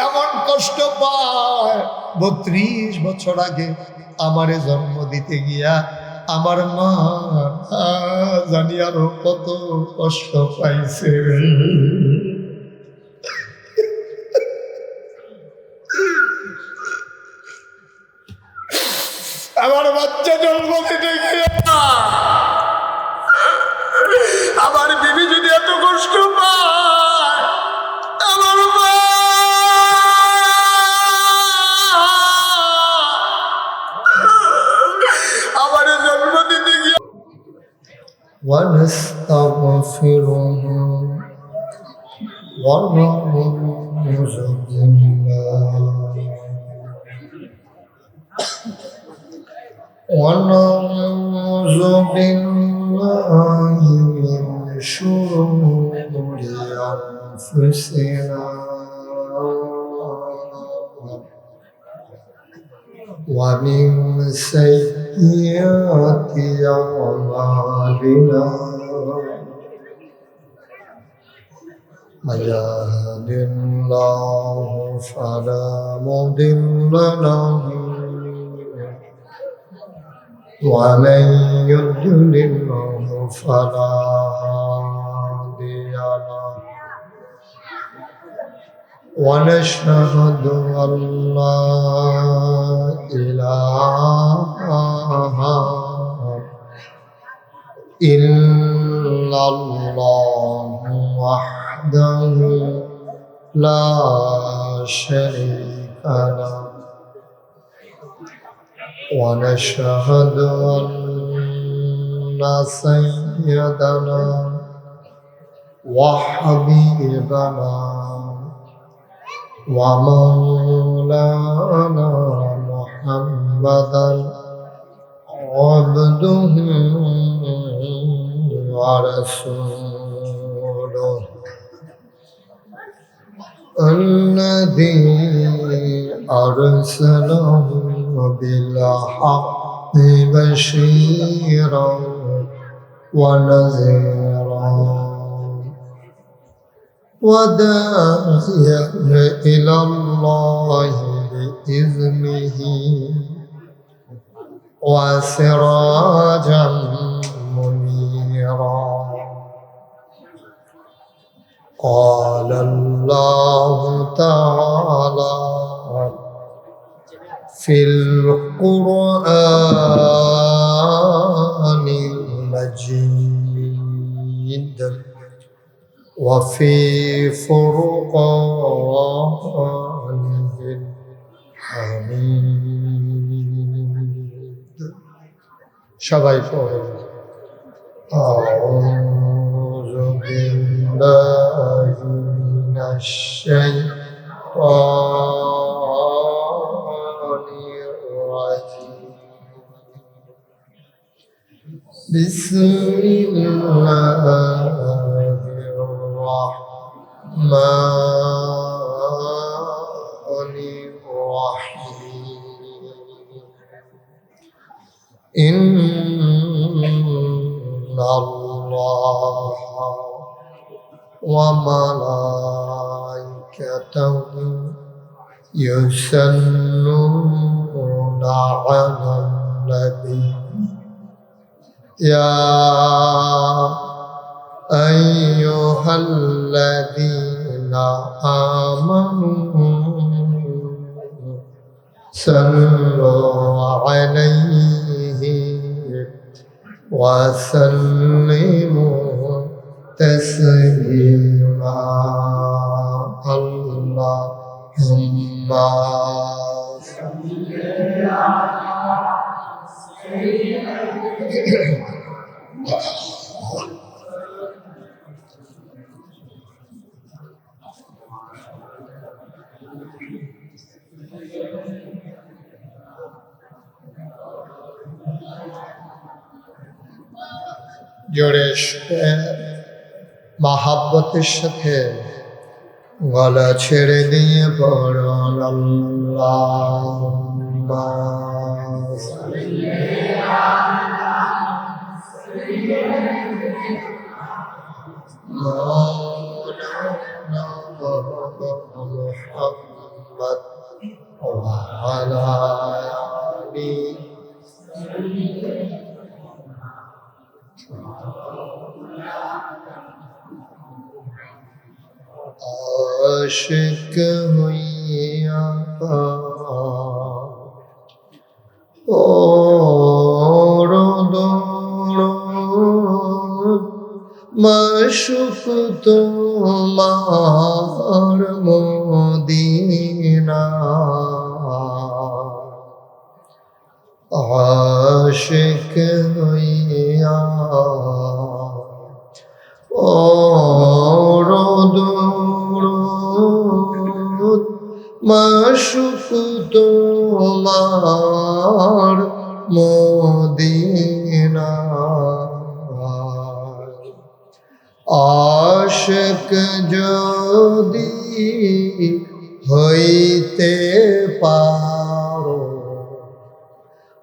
এমন কষ্ট পায়। 32 বছর আগে আমারে জন্ম দিতে গিয়া আমার মা জানি আরো কত কষ্ট পাইছে। আমার বাচ্চা জন্ম দিতে গিয়া আমার বিবি যদি এত কষ্ট পায়, আমার মা আমার জন্ম দিতে গিয়া। ونستغفره ونعوذ بالله من شرور أنفسنا ومن سيئات أعمالنا من يهد الله فلا مضل له ومن يضلله فلا هادي له ونشهد أن لا إله إلا الله وحده لا شريك له ونشهد أن سيدنا وحبيبنا ومولانا محمدا عبده ورسوله الذي أرسله بالحق بشيرا ونذيرا وداعيا إلى الله بإذنه وسراجا منيرا قال الله تعالى في القرآن المجيد وفي فرقانه الحميد সবাই পড়ে أعوذ بالله من الشيطان الرجيم بسم الله الرحمن الرحيم إن الله وملائكته يصلون على النبي يا أيها الذين آمنوا صلوا عليه وسلموا تسليما اللهم صل জোরে মহাব্বতের সাথে গলা ছেড়ে দিয়ে পড়ুন আল্লাহুম্মা মাওলানা মুহাম্মদ ওয়া আলা আলিহি आशिक हुइया মাশুক তোমার মদিনা আশিক হইয়া মাশুক তোমার মদিনা আশিক যদি হইতে পারো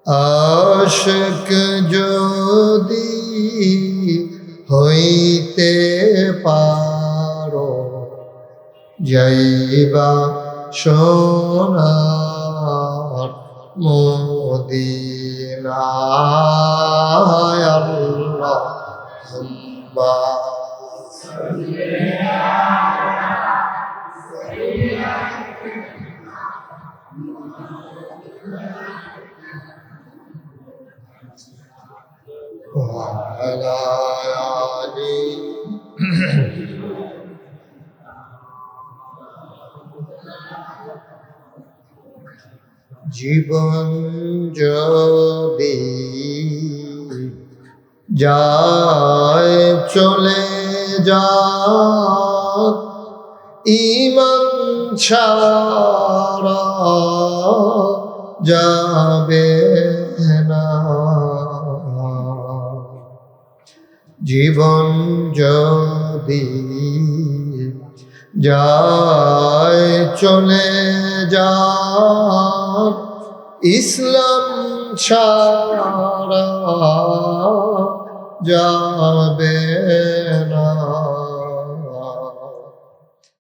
আশিক যদি হইতে পারো যাইবা সোনার মদিনায় আল্লাহুম্মা وعلى آله জীবন যদি যায় চলে যাক ঈমান ছাড়া যাবে না জীবন যদি যায় চলে যাক ইসলাম ছাড়া যাবে না